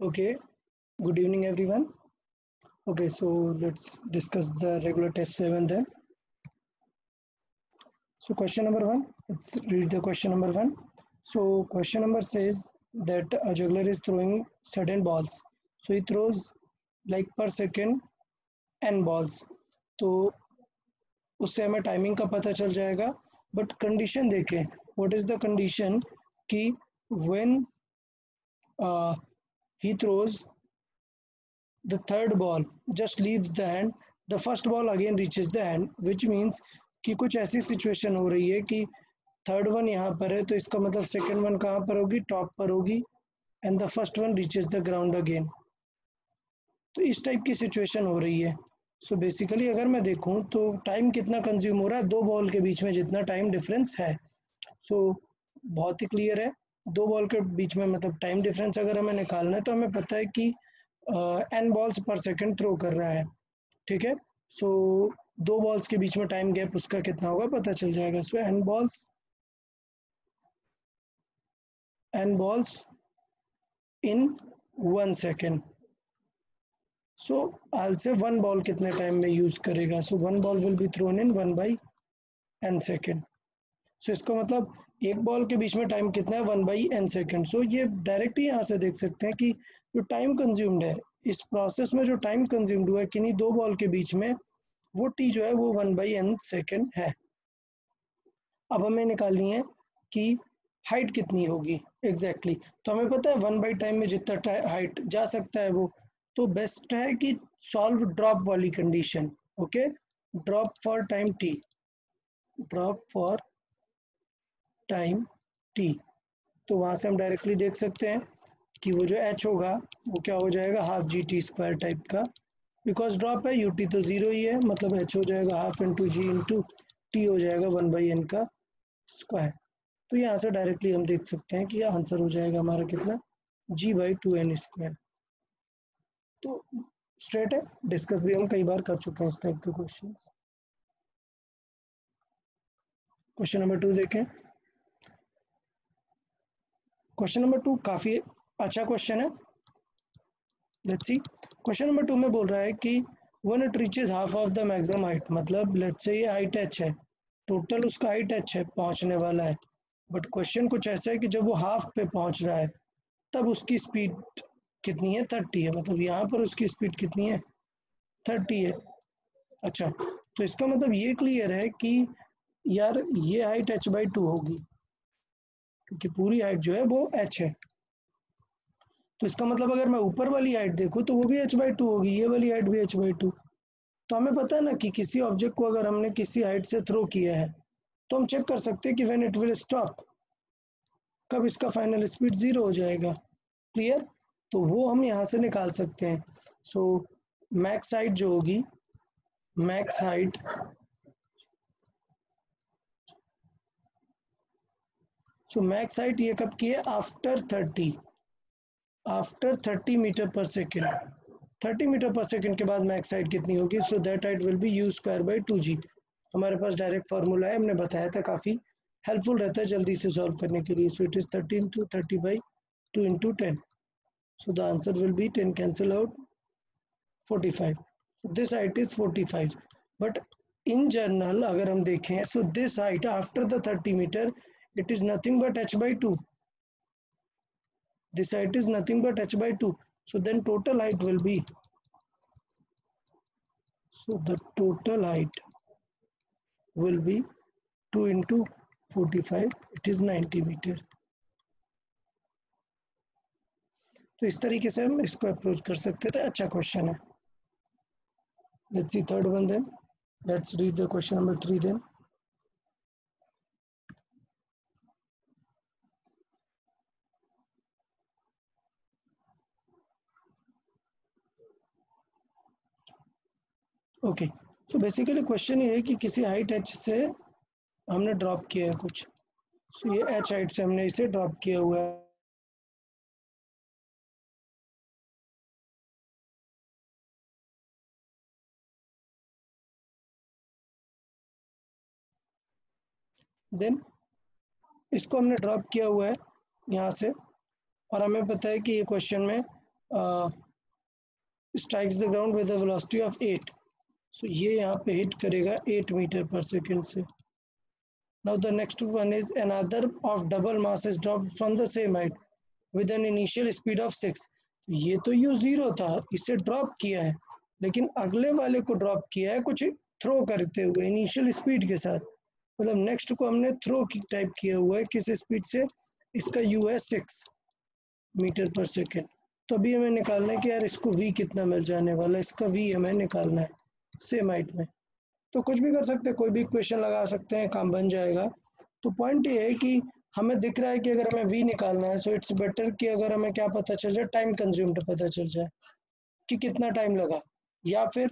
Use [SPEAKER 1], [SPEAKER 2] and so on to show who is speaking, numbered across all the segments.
[SPEAKER 1] Okay, good evening everyone. Okay, so let's discuss the regular test 7 then. So question number 1, let's read the question number 1. So question number says that a juggler is throwing certain balls. So he throws like per second n balls. तो उससे हमें timing का पता चल जाएगा but condition देखें what is the condition कि when he throws the third ball just leaves the hand, the first ball again reaches the hand, which means कि कुछ ऐसी सिचुएशन हो रही है कि थर्ड वन यहाँ पर है तो इसका मतलब सेकंड वन कहाँ पर होगी, टॉप पर होगी and the first one reaches the ground again. तो इस टाइप की सिचुएशन हो रही है. सो बेसिकली अगर मैं देखूँ तो टाइम कितना कंज्यूम हो रहा है, दो बॉल के बीच में जितना टाइम डिफरेंस है. सो बहुत ही क्लियर है, दो बॉल के बीच में मतलब टाइम डिफरेंस अगर हमें निकालना है तो हमें पता है कि एन बॉल्स पर सेकंड थ्रो कर रहा है. ठीक है, सो दो बॉल्स के बीच में टाइम गैप उसका कितना होगा पता चल जाएगा. So n balls in 1 second. So I say one ball कितने टाइम में यूज करेगा. So one ball will be thrown in 1/n second. So इसका मतलब एक बॉल के बीच में टाइम कितना है, 1/n सेकेंड. सो ये डायरेक्टली यहाँ से देख सकते हैं कि जो टाइम कंज्यूम्ड है इस प्रोसेस में, जो टाइम कंज्यूम्ड हुआ है किन्हीं दो बॉल के बीच में, वो टी जो है वो 1/n सेकेंड है. अब हमें निकालनी है कि हाइट कितनी होगी एग्जैक्टली तो हमें पता है 1/टाइम में जितना हाइट जा सकता है वो. तो बेस्ट है कि सॉल्व ड्रॉप वाली condition. Okay, drop for time T, drop for time T. तो वहाँ से हम डायरेक्टली देख सकते हैं कि वो जो एच होगा वो क्या हो जाएगा, half g t square type का. बिकॉज ड्रॉप है, यू टी तो ज़ीरो ही है, मतलब एच हो जाएगा half into g into T हो जाएगा 1/n का स्क्वायर. तो यहाँ से डायरेक्टली हम देख सकते हैं कि आंसर हो जाएगा हमारा कितना, g/2n स्क्वायर. तो स्ट्रेट है, डिस्कस भी हम कई बार कर चुके हैं इस टाइप के क्वेश्चन. क्वेश्चन नंबर 2 देखें. क्वेश्चन नंबर 2 काफ़ी अच्छा क्वेश्चन है. Let's C. क्वेश्चन नंबर 2 में बोल रहा है कि when it reaches half of the maximum height, मतलब लेट्स से ये हाइट h है, टोटल उसका हाइट h है, पहुंचने वाला है. बट क्वेश्चन कुछ ऐसा है कि जब वो हाफ पे पहुंच रहा है तब उसकी स्पीड कितनी है, 30 है. मतलब यहाँ पर उसकी स्पीड कितनी है, 30 है. अच्छा, तो इसका मतलब ये क्लियर है कि यार ये हाइट h/2 होगी क्योंकि पूरी हाइट जो है वो h है. तो इसका मतलब अगर मैं ऊपर वाली हाइट देखूँ तो वो भी h/2 होगी, ये वाली हाइट भी h/2. तो हमें पता है ना कि किसी ऑब्जेक्ट को अगर हमने किसी हाइट से थ्रो किया है तो हम चेक कर सकते हैं कि व्हेन इट विल स्टॉप, कब इसका फाइनल स्पीड 0 हो जाएगा. क्लियर. तो वो हम यहाँ से निकाल सकते हैं. सो मैक्स हाइट जो होगी, मैक्स हाइट मैक्स हाइट ये कब की है, after 30 metre per second. 30 metre per second के बाद मैक्स हाइट कितनी होगी. So that height will be u²/2g. हमारे पास डायरेक्ट फार्मूला है, हमने बताया था, काफ़ी हेल्पफुल रहता है जल्दी से सॉल्व करने के लिए. So it is 13 × 30/2 × 10. So the answer will be 10 cancel out 45. This height is 45. But in general अगर हम देखें so this height after the 30 metre it is nothing but h/2. This height is nothing but h/2. So then total height will be, so the total height will be 2 into 45, it is 90 metre. तो इस तरीके से हम इसको approach कर सकते थे. अच्छा क्वेश्चन है. Let's see third one then. Let's read the question number 3 then. Okay, so basically question ये है कि किसी हाइट h से हमने ड्रॉप किया है कुछ. सो ये h हाइट से हमने इसे ड्रॉप किया हुआ है. देन इसको हमने ड्रॉप किया हुआ है यहाँ से, और हमें पता है कि ये क्वेश्चन में strikes the ground with a velocity of 8, सो ये यहाँ पे हिट करेगा 8 मीटर पर सेकेंड से. Now the next one is another of double mass is dropped from the same height with an initial speed of 6. ये तो you zero था, इसे drop किया है, लेकिन अगले वाले को ड्रॉप किया है कुछ थ्रो करते हुए इनिशियल स्पीड के साथ. मतलब नेक्स्ट को हमने थ्रो की टाइप किया हुआ है, किस स्पीड से, इसका यू है 6 मीटर पर सेकेंड. तो अभी हमें निकालना है कि यार इसको v कितना मिल जाने वाला है, इसका v हमें निकालना है सेम हाइट में. तो कुछ भी कर सकते हैं, कोई भी इक्वेशन लगा सकते हैं, काम बन जाएगा. तो पॉइंट ये है कि हमें दिख रहा है कि अगर हमें v निकालना है, सो इट्स बेटर कि अगर हमें क्या पता चल जाए, टाइम कंज्यूम्ड पता चल जाए कि कितना टाइम लगा, या फिर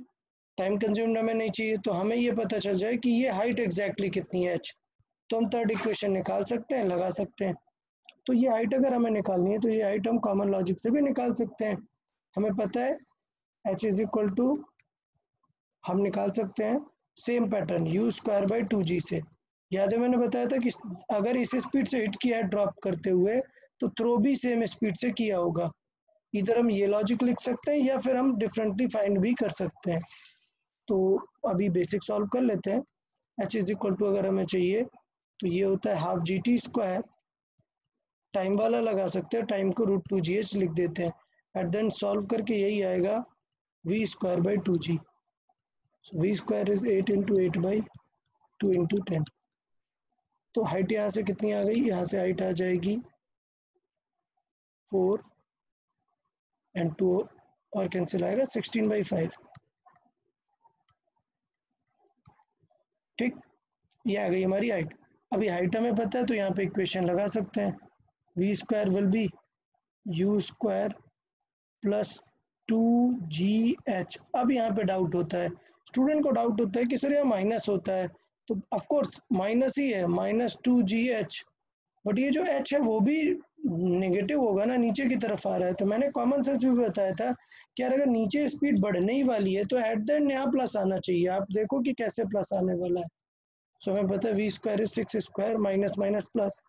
[SPEAKER 1] टाइम कंज्यूम्ड हमें नहीं चाहिए तो हमें ये पता चल जाए कि ये हाइट एग्जैक्टली कितनी है h. तो हम थर्ड इक्वेशन निकाल सकते हैं, लगा सकते हैं. तो ये हाइट अगर हमें निकालनी है तो ये हाइट हम कॉमन लॉजिक से भी निकाल सकते हैं. हमें पता है h इज इक्वल टू, हम निकाल सकते हैं same pattern u square by 2g से. याद है मैंने बताया था कि अगर इस स्पीड से हिट किया है ड्रॉप करते हुए तो थ्रो भी सेम स्पीड से किया होगा. इधर हम ये लॉजिक लिख सकते हैं या फिर हम डिफरेंटली फाइंड भी कर सकते हैं. तो अभी बेसिक सॉल्व कर लेते हैं. h इज इक्वल टू अगर हमें चाहिए तो ये होता है half g t square, time वाला लगा सकते हैं, टाइम को √2gh लिख देते हैं. एट देन सॉल्व करके यही आएगा v square by 2g. so v square is 8 into 8 by 2 into 10. तो हाइट यहाँ से कितनी आ गई, यहाँ से हाइट आ जाएगी 4 एंड 2 और कैंसिल आएगा 16/5. ठीक, ये आ गई हमारी हाइट. अभी हाइट हमें पता है तो यहाँ पे इक्वेशन लगा सकते हैं. v square will be u square plus 2gh. अब यहाँ पे डाउट होता है, स्टूडेंट को डाउट होता है कि सर यहाँ माइनस होता है, तो ऑफकोर्स माइनस ही है, -2gh. बट ये जो h है वो भी नेगेटिव होगा ना, नीचे की तरफ आ रहा है. तो मैंने कॉमन सेंस भी बताया था कि यार अगर नीचे स्पीड बढ़ने ही वाली है तो एट द एंड यहाँ प्लस आना चाहिए. आप देखो कि कैसे प्लस आने वाला है. सो हमें पता है v square is 6 square minus minus plus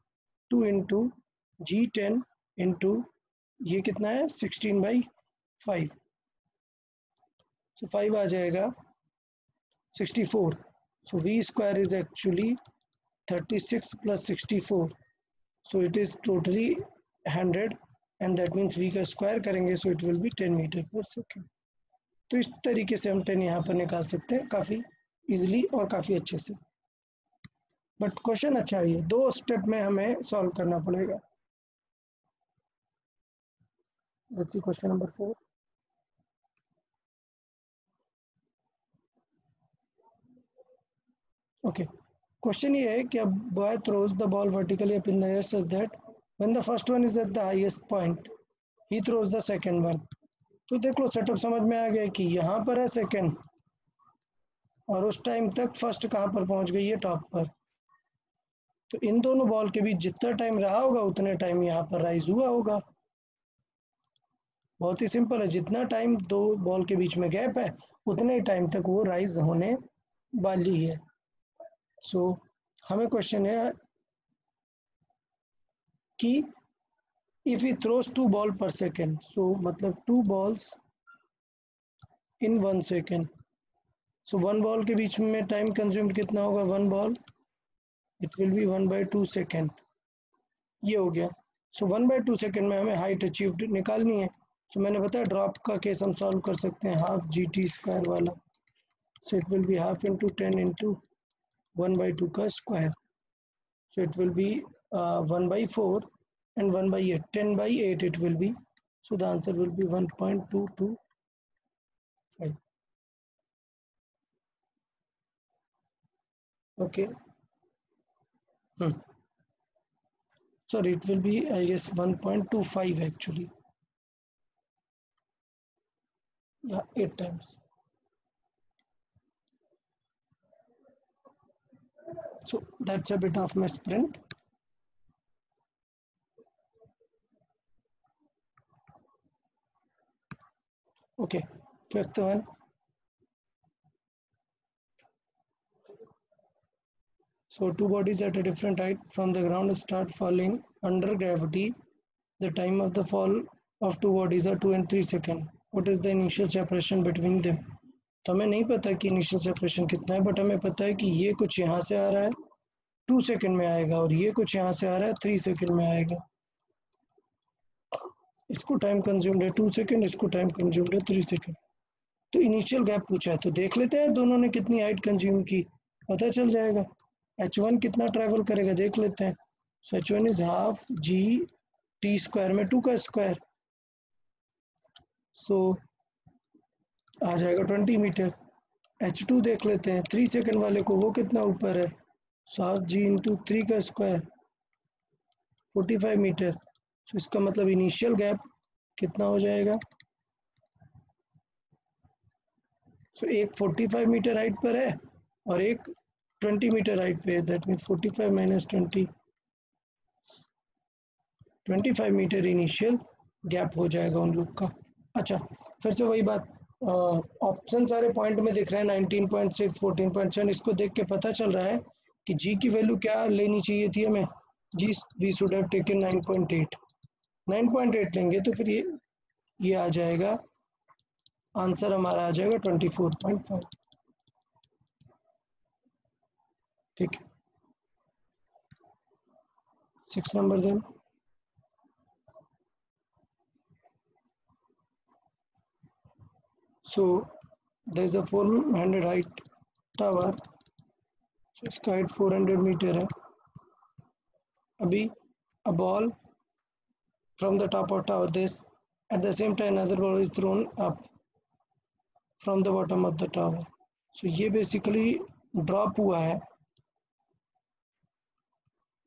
[SPEAKER 1] 2 into g10 into ये कितना है 16/5. सो 5 आ जाएगा 64. So v square is actually 36 plus 64. So it is totally 100 and that means v का स्क्वायर करेंगे so it will be 10 metre per second. तो इस तरीके से हम 10 यहाँ पर निकाल सकते हैं काफ़ी इजीली और काफ़ी अच्छे से. बट क्वेश्चन अच्छा है, ये 2 स्टेप में हमें सॉल्व करना पड़ेगा. Let's see question number 4. Okay, question ये है कि a boy throws the ball vertically up in the air such that when the first one is at the highest point he throws the second one. तो देख लो setup समझ में आ गया कि यहाँ पर है सेकंड और उस टाइम तक फर्स्ट कहाँ पर पहुँच गई है, टॉप पर. तो इन दोनों बॉल के बीच जितना टाइम रहा होगा उतने टाइम यहाँ पर राइज हुआ होगा. बहुत ही सिंपल है, जितना टाइम दो बॉल के बीच में गैप है उतने ही टाइम तक वो राइज होने वाली है. सो हमें क्वेश्चन है कि if he throws 2 ball per second, so मतलब 2 balls in 1 second, so 1 ball के बीच में टाइम कंज्यूम्ड कितना होगा, 1 ball it will be 1/2 second. ये हो गया. सो 1/2 सेकेंड में हमें हाइट अचीव्ड निकालनी है. सो मैंने बताया ड्रॉप का केस हम सॉल्व कर सकते हैं हाफ जी टी स्क्वायर वाला. सो it will be half into 10 into 1/2 का square. So it will B 1/4 and 1/8, 10/8 it will be. So the answer will be 1.225. Okay. Sorry, it will be, I guess, 1.25 actually. Yeah, 8 times. So that's a bit of misprint. Okay, fifth one. So two bodies at a different height from the ground start falling under gravity. The time of the fall of two bodies are 2 and 3 seconds. What is the initial separation between them? तो हमें नहीं पता कि initial separation कितना है, but हमें पता है कि ये कुछ यहाँ से आ रहा है 2 सेकंड में आएगा और ये कुछ यहाँ से आ रहा है 3 सेकंड में आएगा। इसको टाइम कंज्यूम्ड है 2 सेकंड, इसको टाइम कंज्यूम्ड है 3 सेकंड। तो इनिशियल गैप पूछा है तो देख लेते हैं दोनों ने कितनी हाइट कंज्यूम की, पता चल जाएगा। h1 कितना ट्रैवल करेगा देख लेते हैं। सो h1 is half g t square में 2 का स्क्वायर, सो आ जाएगा 20 मीटर। h2 देख लेते हैं 3 सेकंड वाले को, वो कितना ऊपर है, सो हाफ जी इंटू 3 का स्क्वायर 45 मीटर। सो इसका मतलब इनिशियल गैप कितना हो जाएगा, सो एक 45 मीटर हाइट पर है और एक 20 मीटर हाइट पे है, that means 45 minus 20 25 metre initial gap हो जाएगा उन लोग का। अच्छा फिर से वही बात, ऑप्शन सारे पॉइंट में दिख रहे हैं 19.6 14.7, इसको देख के पता चल रहा है कि जी की वैल्यू क्या लेनी चाहिए थी हमें, जी वी शुड हैव टेकन 9.8 लेंगे तो फिर ये आ जाएगा, आंसर हमारा आ जाएगा 24.5। ठीक है 6 number then. So there is a 400 height tower, so इसका हाइट 400 मीटर है। अभी a ball from the top of tower, this at the same time another ball is thrown up from the bottom of the tower, so ये basically drop हुआ है,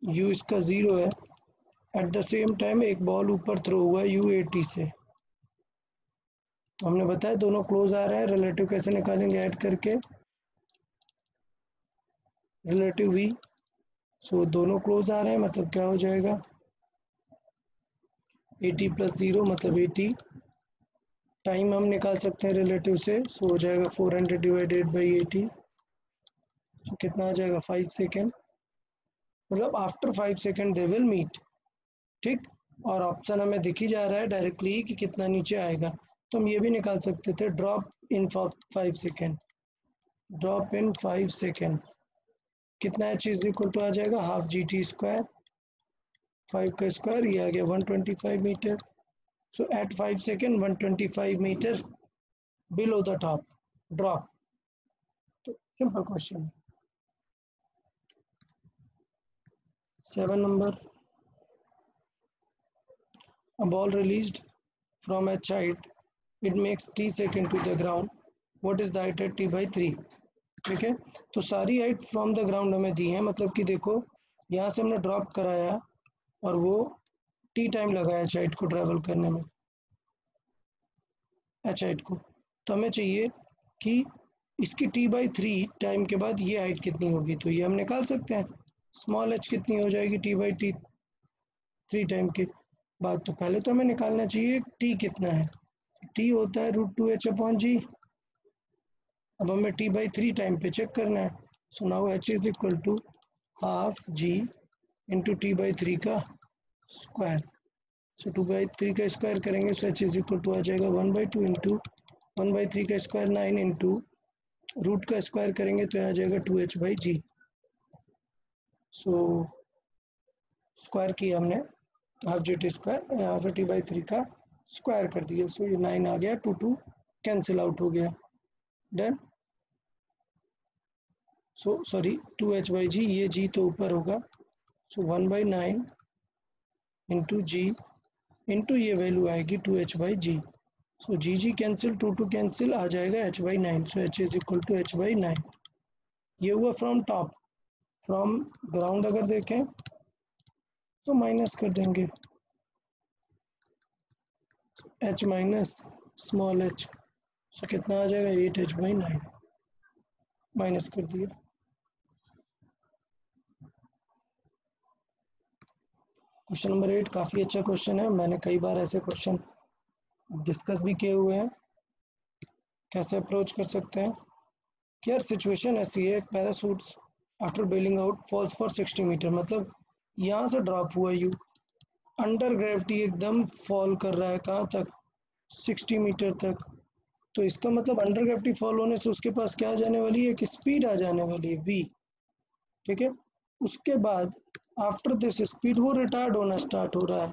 [SPEAKER 1] u इसका 0 है, at the same time एक ball ऊपर throw हुआ है u80 से। तो हमने बताया दोनों क्लोज आ रहे हैं, रिलेटिव कैसे निकालेंगे, ऐड करके रिलेटिव v, सो दोनों क्लोज आ रहे हैं मतलब क्या हो जाएगा 80 प्लस 0 मतलब 80। टाइम हम निकाल सकते हैं रिलेटिव से, सो हो जाएगा 400 डिवाइडेड बाई 80, तो कितना आ जाएगा 5 सेकेंड, मतलब after 5 second they will meet. ठीक, और ऑप्शन हमें दिख ही जा रहा है डायरेक्टली कि कितना नीचे आएगा, तो हम ये भी निकाल सकते थे drop in 5 second, drop in 5 second कितना एच इज इक्वल टू आ जाएगा हाफ जी टी स्क्वायर, 5 का स्क्वायर, ये आ गया 125 metre. So at 5 seconds 125 meters below the top drop. So simple question. 7 number, a ball released from h height, it makes t second to the ground, what is the height at t by 3? ठीक है, तो सारी height from the ground हमें दी है, मतलब कि देखो यहाँ से हमने ड्रॉप कराया और वो टी टाइम लगाया एच हाइट को ट्रेवल करने में, एच हाइट को, तो हमें चाहिए कि इसकी t बाई 3 टाइम के बाद ये हाइट कितनी होगी, तो ये हम निकाल सकते हैं, स्मॉल h कितनी हो जाएगी t बाई 3 टाइम के बाद। तो पहले तो हमें निकालना चाहिए t कितना है, t होता है √2h/g, अब हमें t बाई 3 टाइम पे चेक करना है, so now h is equal to half g into t by 3 का स्क्वायर, सो 2/3 का स्क्वायर करेंगे, so h is equal to आ जाएगा 1/2 इंटू 1/3 का स्क्वायर 9 इंटू रूट का स्क्वायर करेंगे तो आ जाएगा 2h/g। सो स्क्वायर किया हमने हाफ जी टी स्क्वायर, यहाँ से t/3 का स्क्वायर कर दिया, सो ये 9 आ गया, 2 कैंसिल आउट हो गया, डन। सो सॉरी 2h/g, ये g तो ऊपर होगा, सो 1/9 इंटू जी इंटू ये वैल्यू आएगी 2h/g, सो जी कैंसिल 2 कैंसिल आ जाएगा h/9, so h is equal to h/9। ये हुआ फ्रॉम टॉप, फ्रॉम ग्राउंड अगर देखें तो माइनस कर देंगे h माइनस स्मॉल h, सो कितना आ जाएगा 8h/9, माइनस कर दिया। क्वेश्चन नंबर 8 काफ़ी अच्छा क्वेश्चन है, मैंने कई बार ऐसे क्वेश्चन डिस्कस भी किए हुए हैं, कैसे अप्रोच कर सकते हैं कि यार सिचुएशन ऐसी है, parachute after bailing out falls for 60 metre, मतलब यहाँ से ड्रॉप हुआ यू, अंडर ग्रेविटी एकदम फॉल कर रहा है, कहाँ तक, 60 मीटर तक। तो इसका मतलब अंडर ग्रेविटी फॉल होने से उसके पास क्या आ जाने वाली है, कि स्पीड आ जाने वाली है v। ठीक है, उसके बाद आफ्टर दिस स्पीड वो रिटार्ड होना स्टार्ट हो रहा है।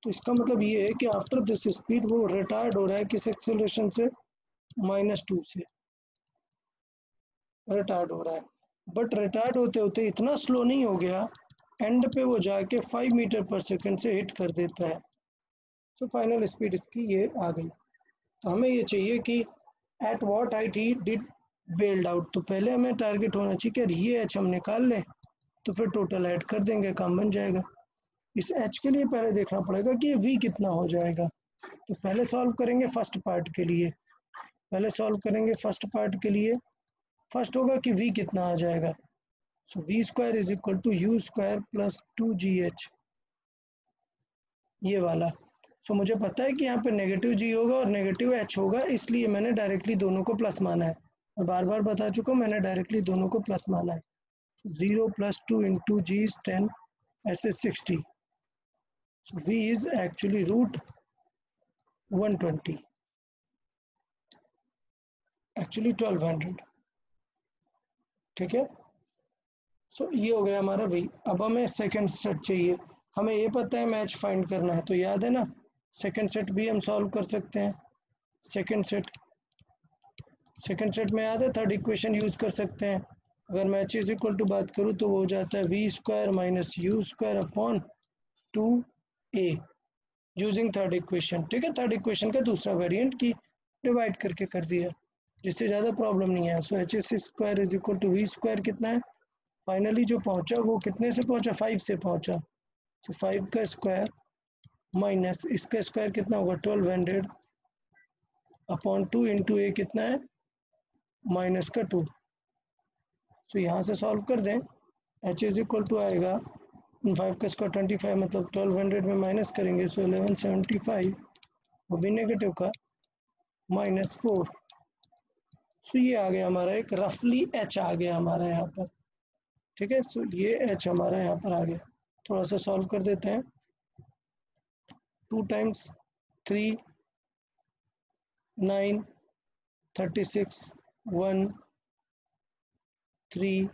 [SPEAKER 1] तो इसका मतलब ये है कि आफ्टर दिस स्पीड वो रिटार्ड हो रहा है किस एक्सेलरेशन से, -2 से रिटार्ड हो रहा है। बट रिटार्ड होते होते इतना स्लो नहीं हो गया, एंड पे वो जाके 5 मीटर पर सेकंड से हिट कर देता है। तो फाइनल स्पीड इसकी ये आ गई। तो हमें ये चाहिए कि at what height he did bailed out. तो पहले हमें टारगेट होना चाहिए कि ये एच हम निकाल लें, तो फिर टोटल ऐड कर देंगे, काम बन जाएगा। इस एच के लिए पहले देखना पड़ेगा कि ये वी कितना हो जाएगा। तो पहले सॉल्व करेंगे फर्स्ट पार्ट के लिए, के लिए फर्स्ट होगा कि v कितना आ जाएगा। So v square is equal to u square plus 2gh, ये वाला। सो मुझे पता है कि यहाँ पे नेगेटिव g होगा और नेगेटिव h होगा, इसलिए मैंने डायरेक्टली दोनों को प्लस माना है। मैं बार बार बता चुका हूँ, मैंने डायरेक्टली दोनों को प्लस माना है। 0 + 2 × g is 10, ऐसे 60। so v is actually √120, actually 1200। ठीक है, सो ये हो गया हमारा v। अब हमें सेकंड सेट चाहिए। हमें ये पता है मैच फाइंड करना है, तो याद है ना, सेकंड सेट भी हम सॉल्व कर सकते हैं। सेकंड सेट में याद है, थर्ड इक्वेशन यूज कर सकते हैं। अगर मैच इज इक्वल टू बात करूँ तो वो हो जाता है v square minus you square upon 2a, using third equation. ठीक है, थर्ड इक्वेशन का दूसरा वेरिएंट की डिवाइड करके कर दिया, जिससे ज़्यादा प्रॉब्लम नहीं है। So h s square is equal to v square कितना है, फाइनली जो पहुंचा वो कितने से पहुंचा, 5 से पहुंचा। तो 5 का स्क्वायर माइनस इसका स्क्वायर कितना होगा, 1200 अपॉन 2 इंटू ए कितना है, -2। तो यहाँ से सॉल्व कर दें, एच इज इक्वल टू आएगा 5 का स्क्वायर 25, मतलब 1200 में माइनस करेंगे सो 1175, वो भी नेगेटिव का -4। सो ये आ गया हमारा एक रफली एच आ गया हमारा यहाँ पर। ठीक है, सो ये एच हमारा यहाँ पर आ गया। थोड़ा सा सॉल्व कर देते हैं। 2 × 3 9 36 1 3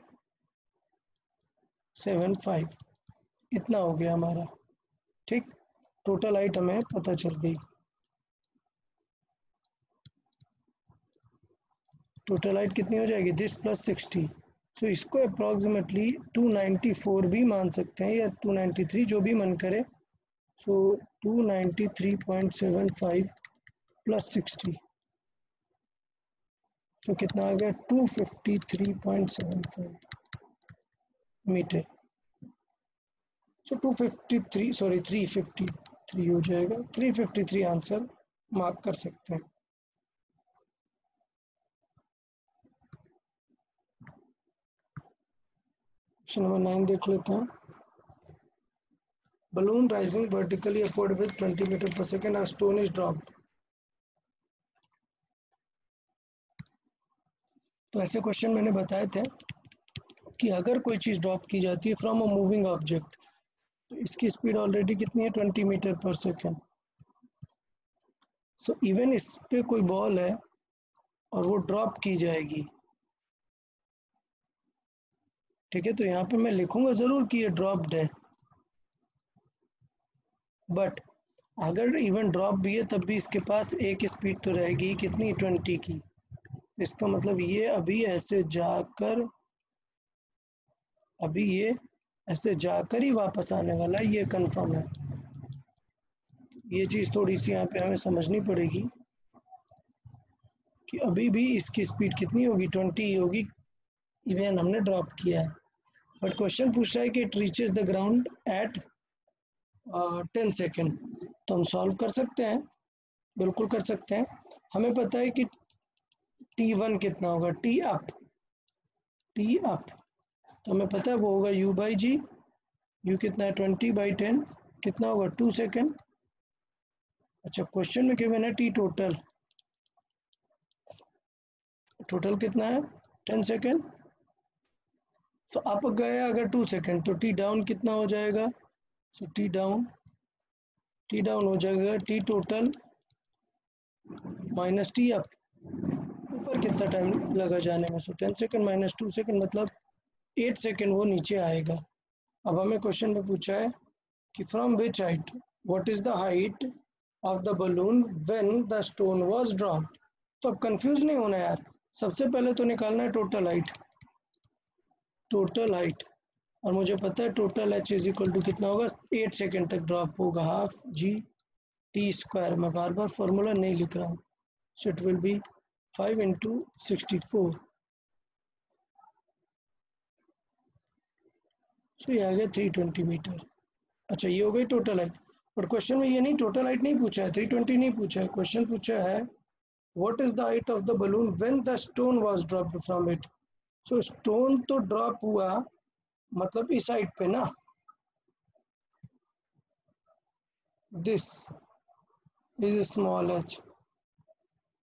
[SPEAKER 1] 7 5, इतना हो गया हमारा। ठीक, टोटल हाइट हमें पता चल गई। टोटल हाइट कितनी हो जाएगी, दिस प्लस 60। सो इसको अप्रॉक्सीमेटली 294 भी मान सकते हैं या 293, जो भी मन करे। सो 293.75 प्लस 60, तो कितना आ गया, 253.75 मीटर। सो 253, सॉरी 353 हो जाएगा, 353 आंसर मार्क कर सकते हैं। क्वेश्चन नंबर 9 देख लेते हैं। Balloon rising vertically upward with 20 meter per second, a stone is dropped. तो ऐसे क्वेश्चन मैंने बताए थे कि अगर कोई चीज़ ड्रॉप की जाती है फ्रॉम अ मूविंग ऑब्जेक्ट, तो इसकी स्पीड ऑलरेडी कितनी है, 20 metre per second. So even इस पे कोई बॉल है और वो ड्रॉप की जाएगी। ठीक है, तो यहाँ पे मैं लिखूंगा ज़रूर कि ये ड्रॉप्ड है, बट अगर इवन ड्रॉप भी है तब भी इसके पास एक स्पीड तो रहेगी, कितनी, 20 की। इसका मतलब ये अभी ऐसे जाकर ही वापस आने वाला है, ये कंफर्म है। ये चीज़ थोड़ी सी यहाँ पे हमें समझनी पड़ेगी कि अभी भी इसकी स्पीड कितनी होगी, 20 ही होगी, इवन हमने ड्रॉप किया है। बट क्वेश्चन पूछ रहा है कि it reaches the ground eight 10 second. तो हम सॉल्व कर सकते हैं, बिल्कुल कर सकते हैं। हमें पता है कि T1 कितना होगा, टी अप, तो हमें पता है वो होगा U/G। U कितना है, 20/10, कितना होगा, 2 सेकेंड। अच्छा, क्वेश्चन में गिवन है T टोटल कितना है, 10 सेकेंड। तो अप गया अगर 2 सेकेंड, तो T डाउन कितना हो जाएगा, सो T डाउन टी डाउन हो जाएगा T total minus T up, ऊपर कितना टाइम लगा जाने में, सो 10 सेकेंड माइनस 2 सेकेंड मतलब 8 सेकेंड वो नीचे आएगा। अब हमें क्वेश्चन में पूछा है कि from which height, what is the height of the balloon when the stone was dropped. तो अब कंफ्यूज नहीं होना यार, सबसे पहले तो निकालना है टोटल हाइट, टोटल हाइट, और मुझे पता है total h is equal to कितना होगा, 8 सेकेंड तक ड्रॉप होगा, हाफ जी टी स्क्वायर। मैं बार बार फॉर्मूला नहीं लिख रहा हूँ, सो इट विल बी 5 इंटू 64, सो ये आ गया 320 मीटर। अच्छा ये हो गई टोटल हाइट, और क्वेश्चन में ये नहीं टोटल हाइट नहीं पूछा है, 320 नहीं पूछा है, क्वेश्चन पूछा है what is the height of the balloon when the stone was dropped from it. So stone तो ड्रॉप हुआ मतलब इस हाइट पे ना, this is small h,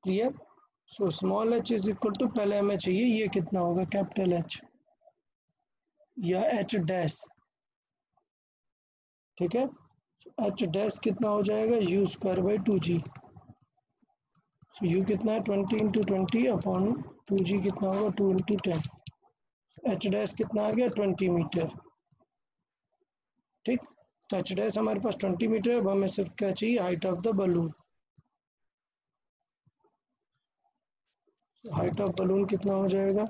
[SPEAKER 1] clear. So small h is equal to, पहले हमें चाहिए ये कितना होगा कैपिटल एच या एच डैश, ठीक है। एच डैश कितना हो जाएगा u square by 2g, so u कितना है 20 इंटू 20 अपॉन 2g कितना होगा 2 इंटू 10, एच डैश कितना आ गया 20 मीटर, ठीक। तो एच डैश हमारे पास 20 मीटर, अब हमें सिर्फ क्या चाहिए height of the balloon, height of balloon कितना हो जाएगा,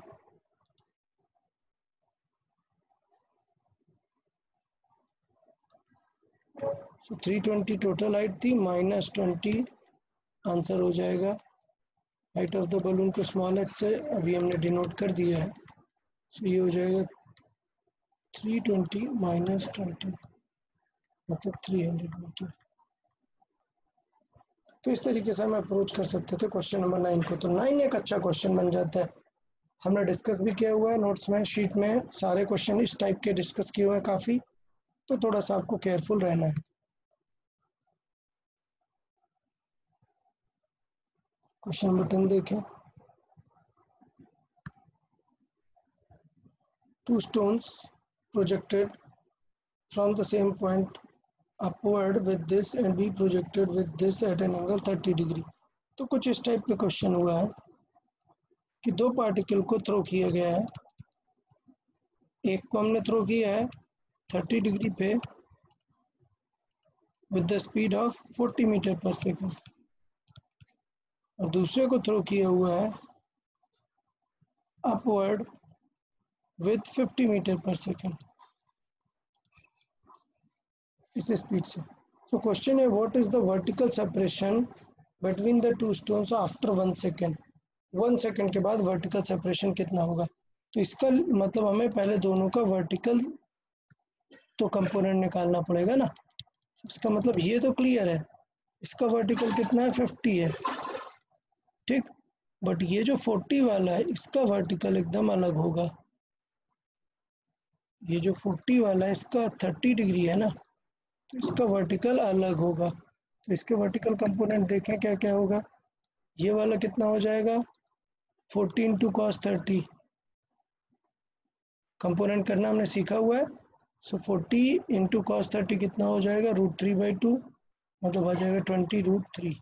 [SPEAKER 1] सो 320 टोटल हाइट थी माइनस 20 आंसर हो जाएगा। हाइट ऑफ द बलून को स्मॉल एच से अभी हमने डिनोट कर दिया है, सो ये हो जाएगा 320 माइनस 20 मतलब 300 मीटर। तो इस तरीके से हम अप्रोच कर सकते थे क्वेश्चन नंबर 9 को। तो 9 एक अच्छा क्वेश्चन बन जाता है, हमने डिस्कस भी किया हुआ है नोट्स में, शीट में सारे क्वेश्चन इस टाइप के डिस्कस किए हुए हैं काफ़ी, तो थोड़ा सा आपको केयरफुल रहना है। क्वेश्चन नंबर 10 देखें, two stones projected from the same point upward with this and be projected with this at an angle 30 degree. तो कुछ इस टाइप का क्वेश्चन हुआ है कि दो पार्टिकल को थ्रो किया गया है, एक को हमने थ्रो किया है 30 डिग्री पे with the speed of 40 metre per second, और दूसरे को थ्रो किया हुआ है upward with 50 metre per second इस स्पीड से। सो क्वेश्चन है what is the vertical separation between the two stones after 1 second, 1 second के बाद वर्टिकल सेपरेशन कितना होगा। तो इसका मतलब हमें पहले दोनों का वर्टिकल तो कंपोनेंट निकालना पड़ेगा ना, इसका मतलब ये तो क्लियर है, इसका वर्टिकल कितना है 50 है, ठीक। बट ये जो 40 वाला है इसका वर्टिकल एकदम अलग होगा, ये जो 40 वाला है इसका 30 डिग्री है ना, तो इसका वर्टिकल अलग होगा। तो इसके वर्टिकल कंपोनेंट देखें क्या क्या होगा, ये वाला कितना हो जाएगा 40 इंटू कॉस 30, कंपोनेंट करना हमने सीखा हुआ है। सो 40 इंटू कॉस 30 कितना हो जाएगा √3/2, मतलब आ जाएगा 20√3।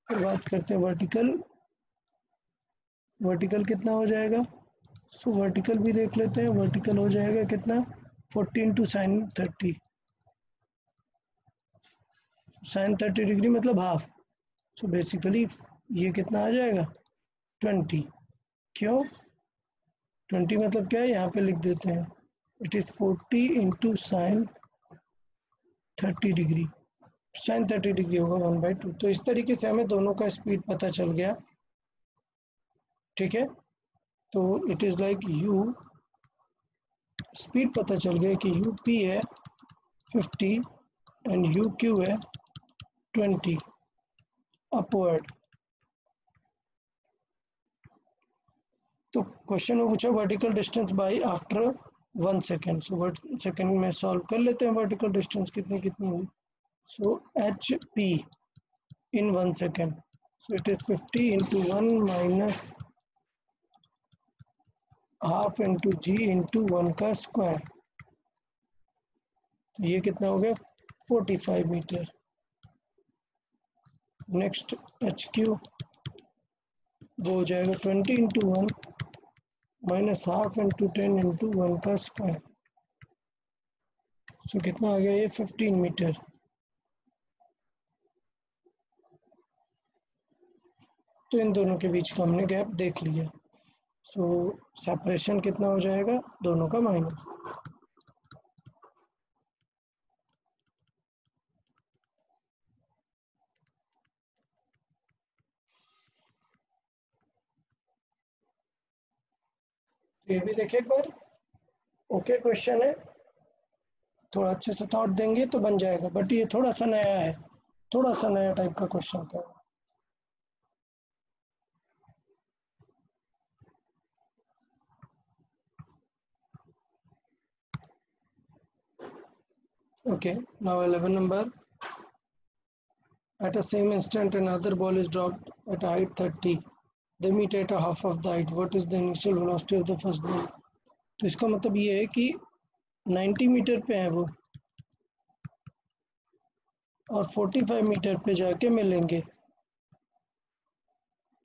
[SPEAKER 1] फिर बात करते हैं वर्टिकल, वर्टिकल कितना हो जाएगा, सो वर्टिकल भी देख लेते हैं, वर्टिकल हो जाएगा कितना 40 इंटू साइन 30, साइन 30 डिग्री मतलब हाफ, सो बेसिकली ये कितना आ जाएगा 20, क्यों 20 मतलब क्या है यहाँ पे लिख देते हैं, it is 40 into sine 30 degree, sine 30 degree होगा 1/2। तो इस तरीके से हमें दोनों का स्पीड पता चल गया, ठीक है। तो it is like you, speed पता चल गया कि यू पी है 50 एंड यू क्यू है 20 अपवर्ड। तो क्वेश्चन में पूछा vertical distance by after 1 second, so 1 second में सॉल्व कर लेते हैं वर्टिकल डिस्टेंस कितनी कितनी हुई। So h p in 1 second, so it is 50 into 1 minus half into g into 1 का स्क्वायर, तो ये कितना हो गया 45 मीटर। नेक्स्ट एच क्यू वो हो जाएगा 20 into 1 minus half into 10 into 1 का स्क्वायर। सो कितना आ गया ये 15 मीटर। तो इन दोनों के बीच का हमने गैप देख लिया। सो सेपरेशन कितना हो जाएगा दोनों का माइनस। तो ये भी देखिए एक बार। ओके क्वेश्चन है, थोड़ा अच्छे से थॉट देंगे तो बन जाएगा, बट ये थोड़ा सा नया है, थोड़ा सा नया टाइप का क्वेश्चन था। Okay, now 11 number. At a same instant, another ball is dropped at a height 30. They meet at a half of the height. What is the initial velocity of the first ball? तो इसका मतलब ये है कि 90 metre पे है वो और 45 मीटर पे जाके मिलेंगे।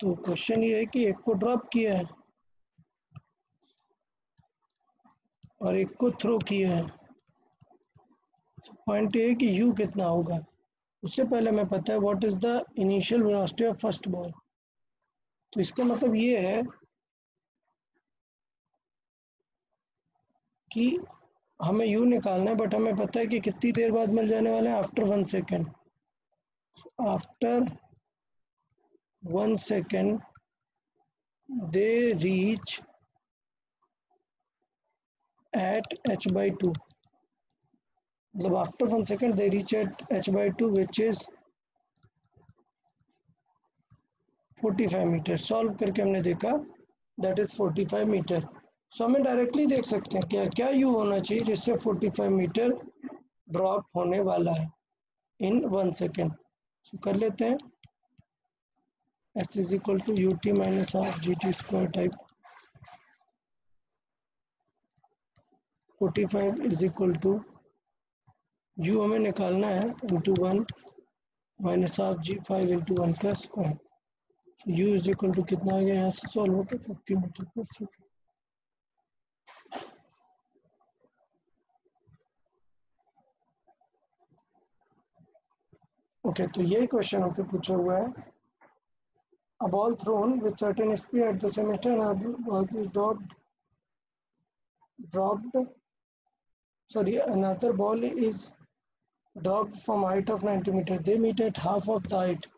[SPEAKER 1] तो क्वेश्चन ये है कि एक को ड्रॉप किया है और एक को थ्रो किया है। पॉइंट ये है कि यू कितना होगा। उससे पहले हमें पता है what is the initial velocity of first ball. तो इसका मतलब ये है कि हमें यू निकालना है, बट हमें पता है कि कितनी देर बाद मिल जाने वाला है, after 1 second. After 1 second they reach at h/2, मतलब after 1 second they reach at h/2 which is 45 metre. Solve करके हमने देखा दैट इज 45 मीटर। सो हमें डायरेक्टली देख सकते हैं क्या क्या यू होना चाहिए जिससे 45 मीटर ड्रॉप होने वाला है इन 1 सेकेंड। सो कर लेते हैं। S is equal to ut minus half gt square type 45 is equal to u हमें निकालना है into 1 minus half g5 into 1 का square. u is equal to कितना आ गया यहाँ से सॉल्व होकर 50 मीटर पर सेकेंड। ओके, तो यही क्वेश्चन हमसे पूछा हुआ है। A ball thrown with certain speed at the same instant, a ball is another ball is dropped from height of 90 meters. They meet at half of the height.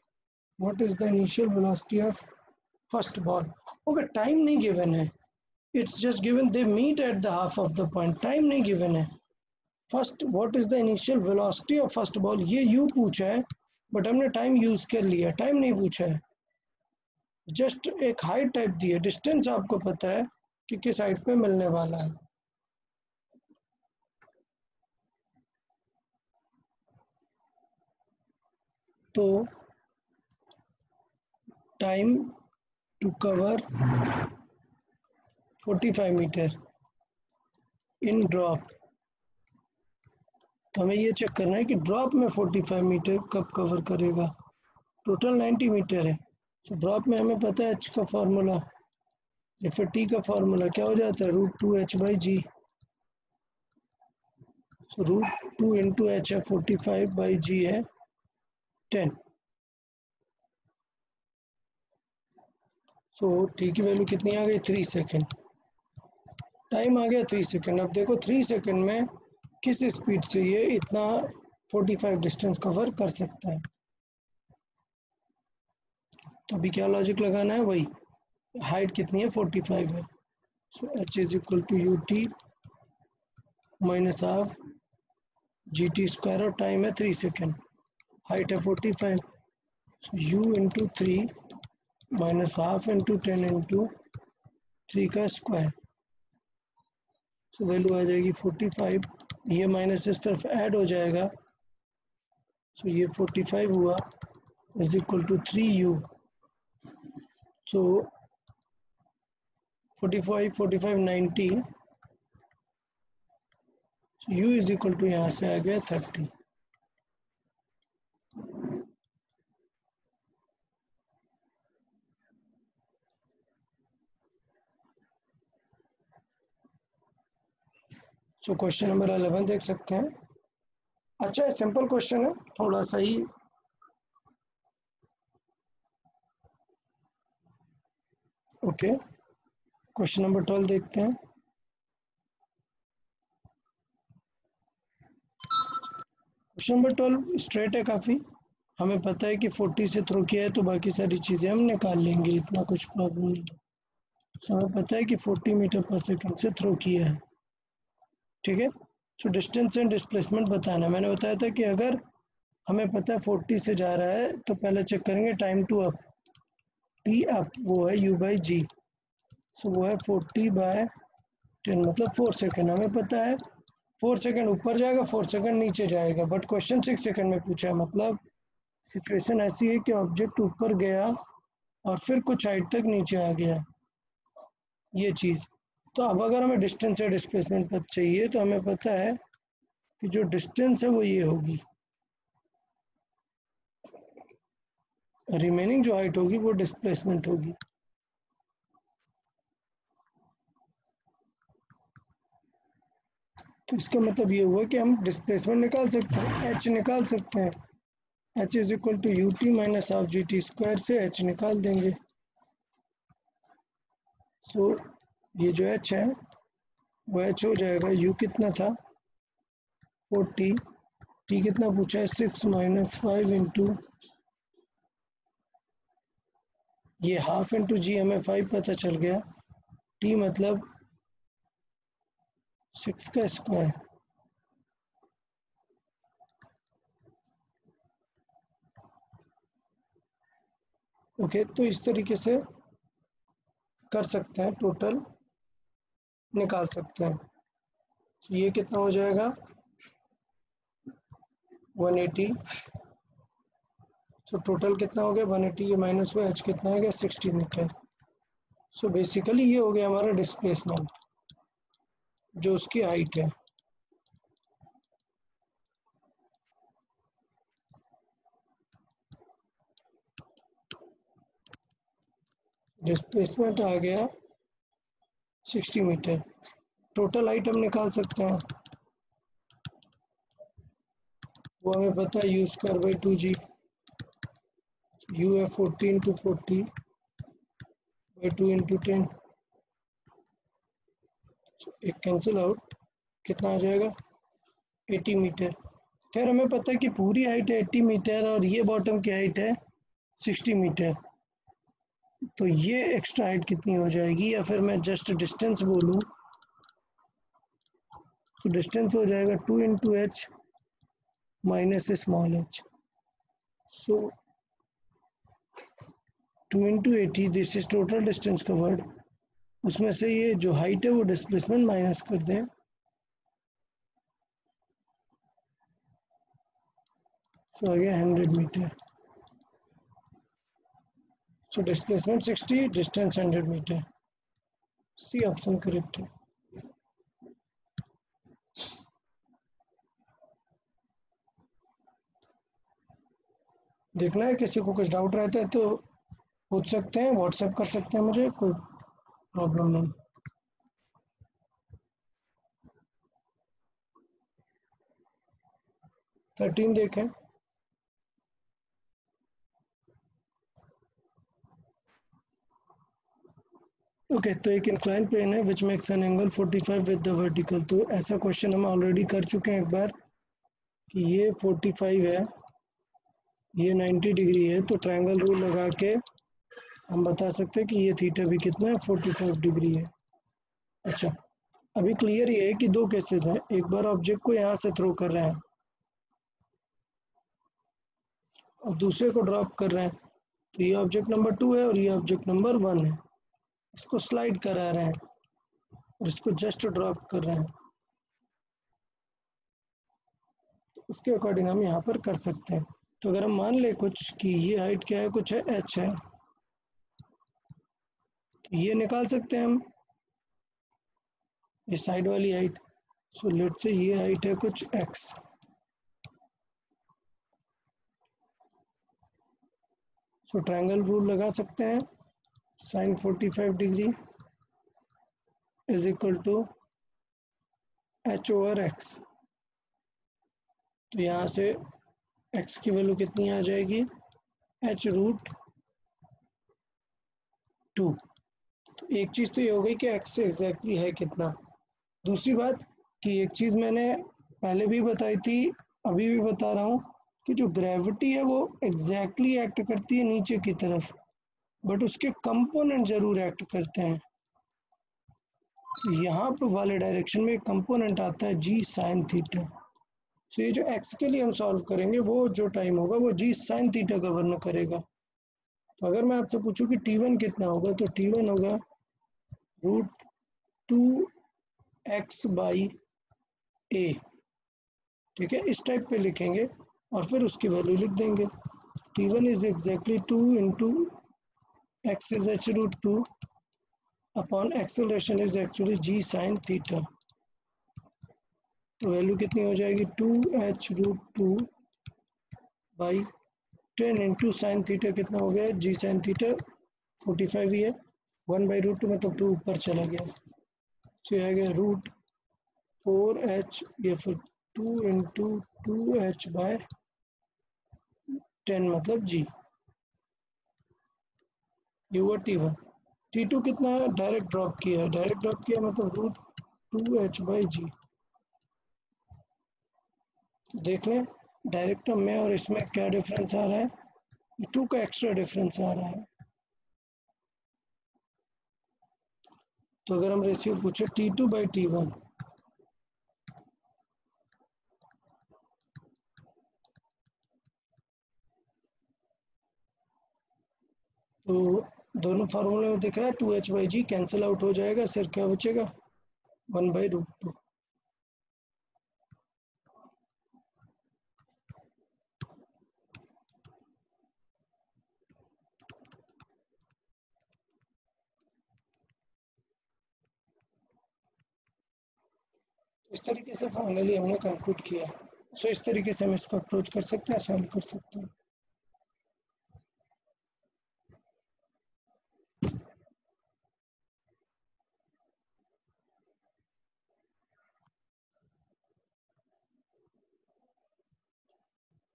[SPEAKER 1] What is the initial velocity of first ball? Okay, time नहीं given है. It's just given they meet at the half of the point. Time नहीं given है. First, what is the initial velocity of first ball? ये U पूछा है, but हमने time use कर लिया. Time नहीं पूछा है. जस्ट एक हाइट टाइप दी है, डिस्टेंस आपको पता है कि किस हाइट पे मिलने वाला है। तो time to cover 45 metre in drop, तो हमें ये चेक करना है कि ड्रॉप में 45 मीटर कब कवर करेगा। टोटल 90 मीटर है। तो ड्रॉप में हमें पता है एच का फार्मूला या फिर टी का फार्मूला क्या हो जाता है, √2h/g। √2 इंटू एच है 45/g है 10। सो टी की वैल्यू कितनी आ गई 3 सेकेंड। टाइम आ गया 3 सेकेंड। अब देखो 3 सेकेंड में किस स्पीड से ये इतना 45 डिस्टेंस कवर कर सकता है। तो अभी क्या लॉजिक लगाना है, वही हाइट कितनी है 45 है। So h is equal to ut minus half gt square और टाइम है 3 सेकेंड, हाइट है 45। So u into 3 minus half into 10 into 3 का स्क्वायर। सो वैल्यू आ जाएगी 45। ये माइनस इस तरफ ऐड हो जाएगा। सो ये 45 हुआ is equal to 3u। So 45 45 90। u is equal to यहाँ से आ गया 30। सो क्वेश्चन नंबर 11 देख सकते हैं। अच्छा, सिंपल क्वेश्चन है, थोड़ा सा ही। ओके, क्वेश्चन नंबर 12 देखते हैं। क्वेश्चन नंबर 12 स्ट्रेट है काफ़ी। हमें पता है कि 40 से थ्रो किया है, तो बाकी सारी चीज़ें हम निकाल लेंगे, इतना कुछ प्रॉब्लम नहीं है। तो हमें पता है कि 40 मीटर पर सेकंड से थ्रो किया है, ठीक है। सो डिस्टेंस एंड डिस्प्लेसमेंट बताना है। मैंने बताया था कि अगर हमें पता है 40 से जा रहा है, तो पहले चेक करेंगे time to up. T up वो है u बाई जी। सो वो है 40/10, मतलब 4 सेकेंड। हमें पता है 4 सेकेंड ऊपर जाएगा, 4 सेकेंड नीचे जाएगा, बट क्वेश्चन 6 सेकेंड में पूछा है। मतलब सिचुएशन ऐसी है कि ऑब्जेक्ट ऊपर गया और फिर कुछ हाइट तक नीचे आ गया, ये चीज़। तो अब अगर हमें डिस्टेंस या डिस्प्लेसमेंट पता चाहिए, तो हमें पता है कि जो डिस्टेंस है वो ये होगी, रिमेनिंग जो हाइट होगी वो डिस्प्लेसमेंट होगी। तो इसका मतलब ये हुआ कि हम डिस्प्लेसमेंट निकाल सकते हैं, एच निकाल सकते हैं। H is equal to u t minus half g t square से एच निकाल देंगे। सो ये जो एच है वो एच हो जाएगा, यू कितना था 40, टी कितना पूछा है 6 माइनस 5 इंटू ये हाफ इंटू जी, हमें 5 पता चल गया, टी मतलब 6 का स्क्वायर। ओके, तो इस तरीके से कर सकते हैं, टोटल निकाल सकते हैं। तो ये कितना हो जाएगा 180। सो टोटल कितना हो गया 180, ये माइनस हुआ, एच कितना हो गया 60 मीटर। सो बेसिकली ये हो गया हमारा डिस्प्लेसमेंट, जो उसकी हाइट है। डिस्प्लेसमेंट आ गया 60 मीटर। टोटल हाइट हम निकाल सकते हैं, वो हमें पता है u square by 2g। You है 40 इंटू 40 बाई 2 इंटू 10। एक कैंसिल आउट, कितना आ जाएगा 80 मीटर। फिर हमें पता है कि पूरी हाइट है 80 मीटर और ये बॉटम की हाइट है 60 मीटर। तो ये एक्स्ट्रा हाइट कितनी हो जाएगी, या फिर मैं जस्ट डिस्टेंस बोलूँ तो डिस्टेंस हो जाएगा 2 into H minus small H. So 2 into 80, this is total distance covered. उसमें से ये जो हाइट है वो डिस्प्लेसमेंट माइनस कर दें, सो आ गया 100 metre. So displacement 60, distance 100 metre. C option correct है। देखना है, किसी को कुछ डाउट रहता है तो पूछ सकते हैं, व्हाट्सएप कर सकते हैं मुझे, कोई प्रॉब्लम नहीं। थर्टीन देखें। ओके, तो एक इंक्लाइन प्लेन है which makes an angle 45 with the vertical. तो ऐसा क्वेश्चन हम ऑलरेडी कर चुके हैं एक बार, कि ये 45 है, ये 90 डिग्री है, तो ट्रायंगल रूल लगा के हम बता सकते हैं कि ये थीटा भी कितना है 45 डिग्री है। अच्छा, अभी क्लियर ये है कि दो केसेस हैं, एक बार ऑब्जेक्ट को यहाँ से थ्रो कर रहे हैं और दूसरे को ड्रॉप कर रहे हैं। तो ये ऑब्जेक्ट नंबर 2 है और ये ऑब्जेक्ट नंबर 1 है। इसको स्लाइड करा रहे हैं और इसको जस्ट ड्रॉप कर रहे हैं, तो उसके अकॉर्डिंग हम यहाँ पर कर सकते हैं। तो अगर हम मान ले कुछ कि ये हाइट क्या है, कुछ है एच है, तो ये निकाल सकते हैं हम, ये साइड वाली हाइट। सो लेट से ये हाइट है कुछ एक्स। सो ट्रायंगल रूल लगा सकते हैं, sine 45 degree is equal to h over x. तो यहाँ से एक्स की वैल्यू कितनी आ जाएगी, एच रूट 2। तो एक चीज़ तो ये हो गई कि एक्स से एग्जैक्टली है कितना। दूसरी बात कि एक चीज़ मैंने पहले भी बताई थी, अभी भी बता रहा हूँ, कि जो ग्रेविटी है वो एग्जैक्टली एक्ट करती है नीचे की तरफ, बट उसके कंपोनेंट जरूर एक्ट करते हैं। यहाँ पर वाले डायरेक्शन में कंपोनेंट आता है जी साइन थीटा। तो ये जो एक्स के लिए हम सॉल्व करेंगे वो जो टाइम होगा वो जी साइन थीटा का वर्णन करेगा। तो अगर मैं आपसे पूछूं कि T1 कितना होगा, तो T1 होगा रूट 2x बाई ए। ठीक है, इस टाइप पे लिखेंगे और फिर उसकी वैल्यू लिख देंगे। T1 is exactly 2 into x is h root 2 upon acceleration is actually g sine theta. तो वैल्यू कितनी हो जाएगी, 2h root 2 by 10 into sine theta कितना हो गया, जी साइन थीटा 45 ही है, 1 बाई रूट 2 मतलब 2 ऊपर चला गया। तो आ गया रूट 4h या फिर 2 इंटू 2h बाय 10 मतलब जी। ये हुआ T1। T2 कितना है, डायरेक्ट ड्रॉप किया है, डायरेक्ट ड्रॉप किया मतलब रूट 2h बाई जी। देख लें डायरेक्ट में और इसमें क्या डिफरेंस आ रहा है, 2 का एक्स्ट्रा डिफरेंस आ रहा है। तो अगर हम रेशियो पूछे T2 बाई T1, तो दोनों फार्मूले में दिख रहा है 2h by ji cancel out हो जाएगा, सिर्फ क्या बचेगा 1 बाई रूट 2। इस तरीके से फाइनली हमने कंक्लूड किया। सो इस तरीके से हम इसको अप्रोच कर सकते हैं, सॉल्व कर सकते हैं।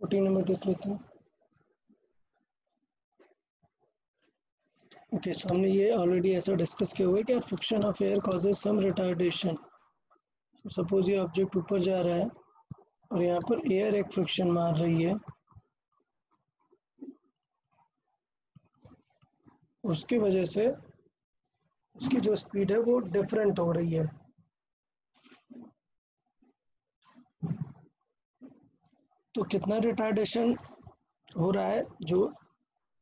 [SPEAKER 1] फोर्टीन नंबर देख लेते हैं। ओके, सो हमने ये ऑलरेडी ऐसा डिस्कस किया हुआ है कि friction of air causes some retardation. Suppose ये ऑब्जेक्ट ऊपर जा रहा है और यहाँ पर एयर एक फ्रिक्शन मार रही है, उसकी वजह से उसकी जो स्पीड है वो डिफरेंट हो रही है। तो कितना रिटार्डेशन हो रहा है, जो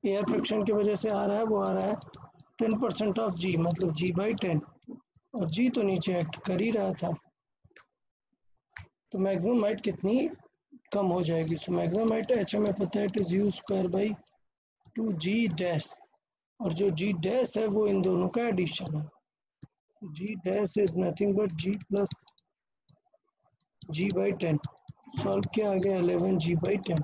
[SPEAKER 1] एयर फ्रिक्शन की वजह से आ रहा है वो आ रहा है 10% ऑफ जी, मतलब जी बाई 10। और जी तो नीचे एक्ट कर ही रहा था, तो मैक्सिमम हाइट कितनी कम हो जाएगी। सो मैक्सिमम हाइट एच हमें पता है, it is you square by 2g dash, और जो g डैश है वो इन दोनों का एडिशन है। g dash is nothing but g plus g by 10। Solve किया आ गया 11g बाई 10।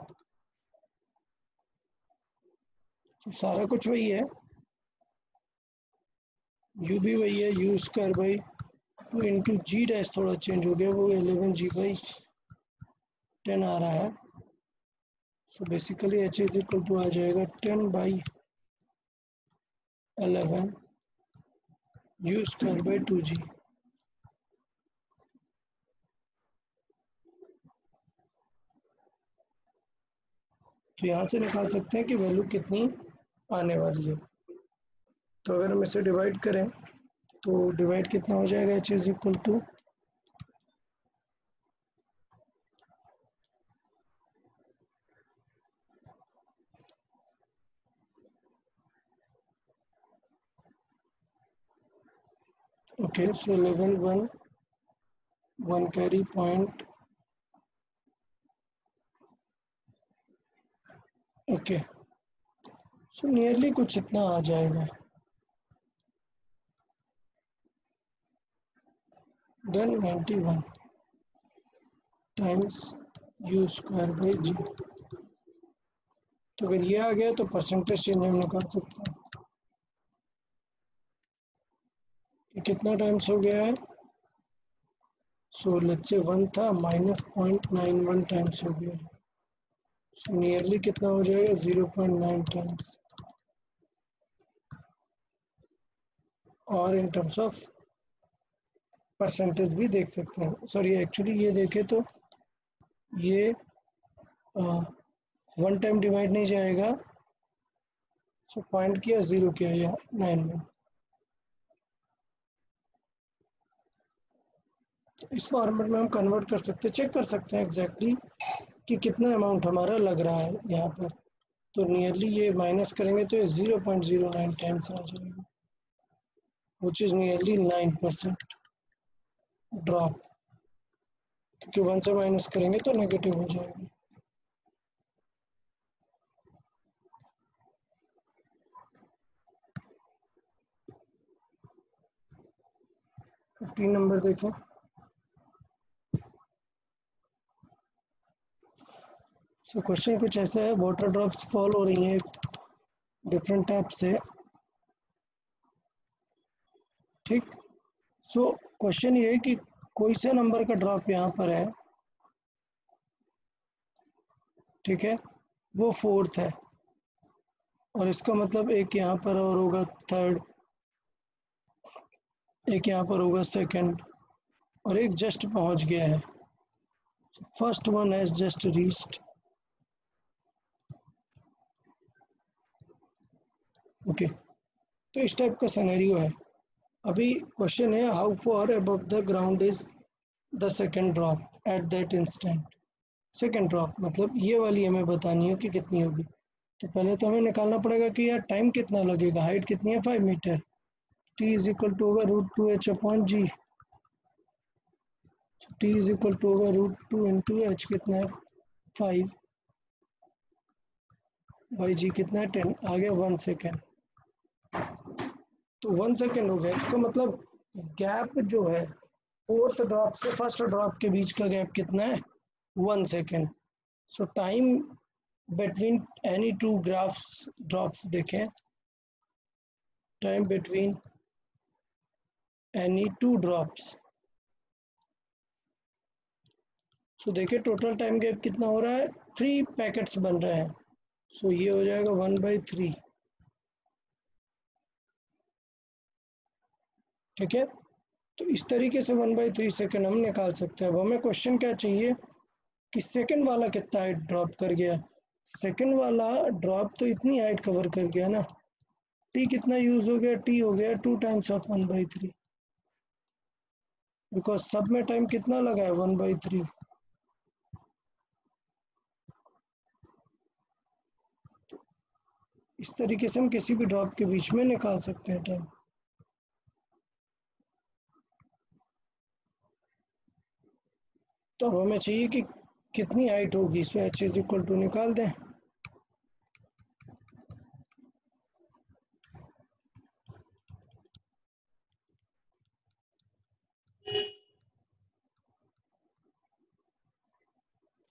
[SPEAKER 1] तो सारा कुछ वही है, u भी वही है, u square by 2 into g dash थोड़ा चेंज हो गया, वो 11g बाई 10 आ रहा है। So basically h is equal to आ जाएगा 10 by 11 you square by 2g। तो यहाँ से निकाल सकते हैं कि वैल्यू कितनी आने वाली है। तो अगर हम इसे डिवाइड करें तो डिवाइड कितना हो जाएगा, h is equal to okay, so 11 1 carry point. Okay, so nearly कुछ इतना आ जाएगा। Then 91 times u square by g. तो अगर ये आ गया तो परसेंटेज चेंज हम निकाल सकते हैं कि कितना टाइम्स हो गया है, सो लेट्स से 1 था -0.91 टाइम्स हो गया, सो नियरली कितना हो जाएगा 0.9 टाइम्स। और इन टर्म्स ऑफ परसेंटेज भी देख सकते हैं, सॉरी एक्चुअली ये देखें तो ये 1 टाइम डिवाइड नहीं जाएगा, सो पॉइंट किया 0 किया या 9 में। इस फॉर्मेट में हम कन्वर्ट कर सकते हैं, चेक कर सकते हैं एग्जैक्टली कि कितना अमाउंट हमारा लग रहा है यहाँ पर। तो नियरली ये माइनस करेंगे तो ये 0.09 टाइम्स आ जाएगा, विच इज नियरली 9% ड्रॉप, क्योंकि 1 से माइनस करेंगे तो नेगेटिव हो जाएगा। नंबर देखें। सो क्वेश्चन कुछ ऐसा है, वाटर ड्रॉप्स फॉल हो रही हैं डिफरेंट टैप से, ठीक। सो क्वेश्चन ये है कि कोई सा नंबर का ड्रॉप यहाँ पर है, ठीक है, वो 4th है, और इसका मतलब एक यहाँ पर और होगा 3rd, एक यहाँ पर होगा 2nd, और एक जस्ट पहुँच गया है, first one has just reached. Okay, तो इस टाइप का सिनेरियो है। अभी क्वेश्चन है how for above the ground is the second drop at that instant. Second drop मतलब ये वाली हमें बतानी है कि कितनी होगी। तो पहले तो हमें निकालना पड़ेगा कि यार टाइम कितना लगेगा, हाइट कितनी है 5 metre, t is equal to होगा √2h upon g, t is equal to होगा √2 इंटू एच कितना है 5 बाई जी कितना है 10, आ गया 1 सेकेंड। तो 1 सेकेंड हो गया, इसका मतलब गैप जो है 4th ड्रॉप से फर्स्ट ड्रॉप के बीच का गैप कितना है 1 second. So time between any two graphs drops देखें, time between any two drops, so देखिए टोटल टाइम गैप कितना हो रहा है, 3 पैकेट्स बन रहे हैं, सो ये हो जाएगा 1/3, ठीक है। तो इस तरीके से 1/3 सेकेंड हम निकाल सकते हैं। अब हमें क्वेश्चन क्या चाहिए कि सेकेंड वाला कितना हाइट ड्रॉप कर गया। सेकेंड वाला ड्रॉप तो इतनी हाइट कवर कर गया ना, टी कितना यूज हो गया, टी हो गया 2 टाइम्स ऑफ 1/3, बिकॉज सब में टाइम कितना लगा है 1/3। इस तरीके से हम किसी भी ड्रॉप के बीच में निकाल सकते हैं टाइम। तो अब हमें चाहिए कि कितनी हाइट होगी, so h is equal to निकाल दें।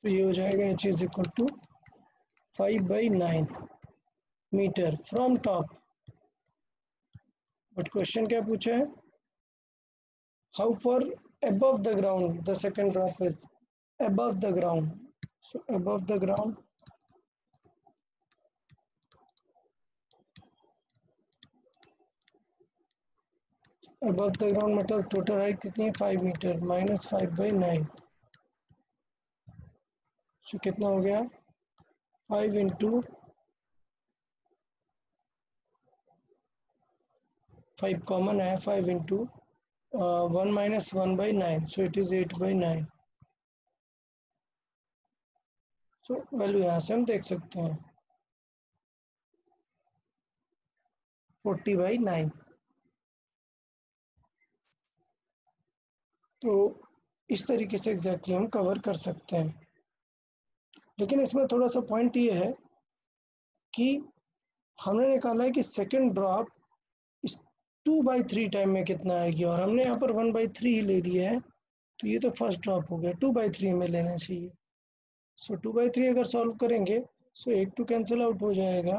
[SPEAKER 1] तो ये हो जाएगा h is equal to 5/9 metre from top. But question क्या पूछा है, how far above the ground the second drop is above the ground, so above the ground मतलब टोटल हाइट कितनी है 5 मीटर माइनस 5/9, सो कितना हो गया 5 इंटू 5 कॉमन है, 5 into 1 minus 1/9, so it is 8/9। So value यहाँ से हम देख सकते हैं 40/9। तो इस तरीके से एग्जैक्टली हम कवर कर सकते हैं। लेकिन इसमें थोड़ा सा पॉइंट ये है कि हमने निकाला है कि सेकेंड ड्रॉप इस 2/3 टाइम में कितना आएगी, और हमने यहाँ पर 1/3 ही ले लिया है, तो ये तो फर्स्ट ड्रॉप हो गया, 2/3 हमें लेना चाहिए। सो 2/3 अगर सॉल्व करेंगे, सो 1 2 कैंसिल आउट हो जाएगा,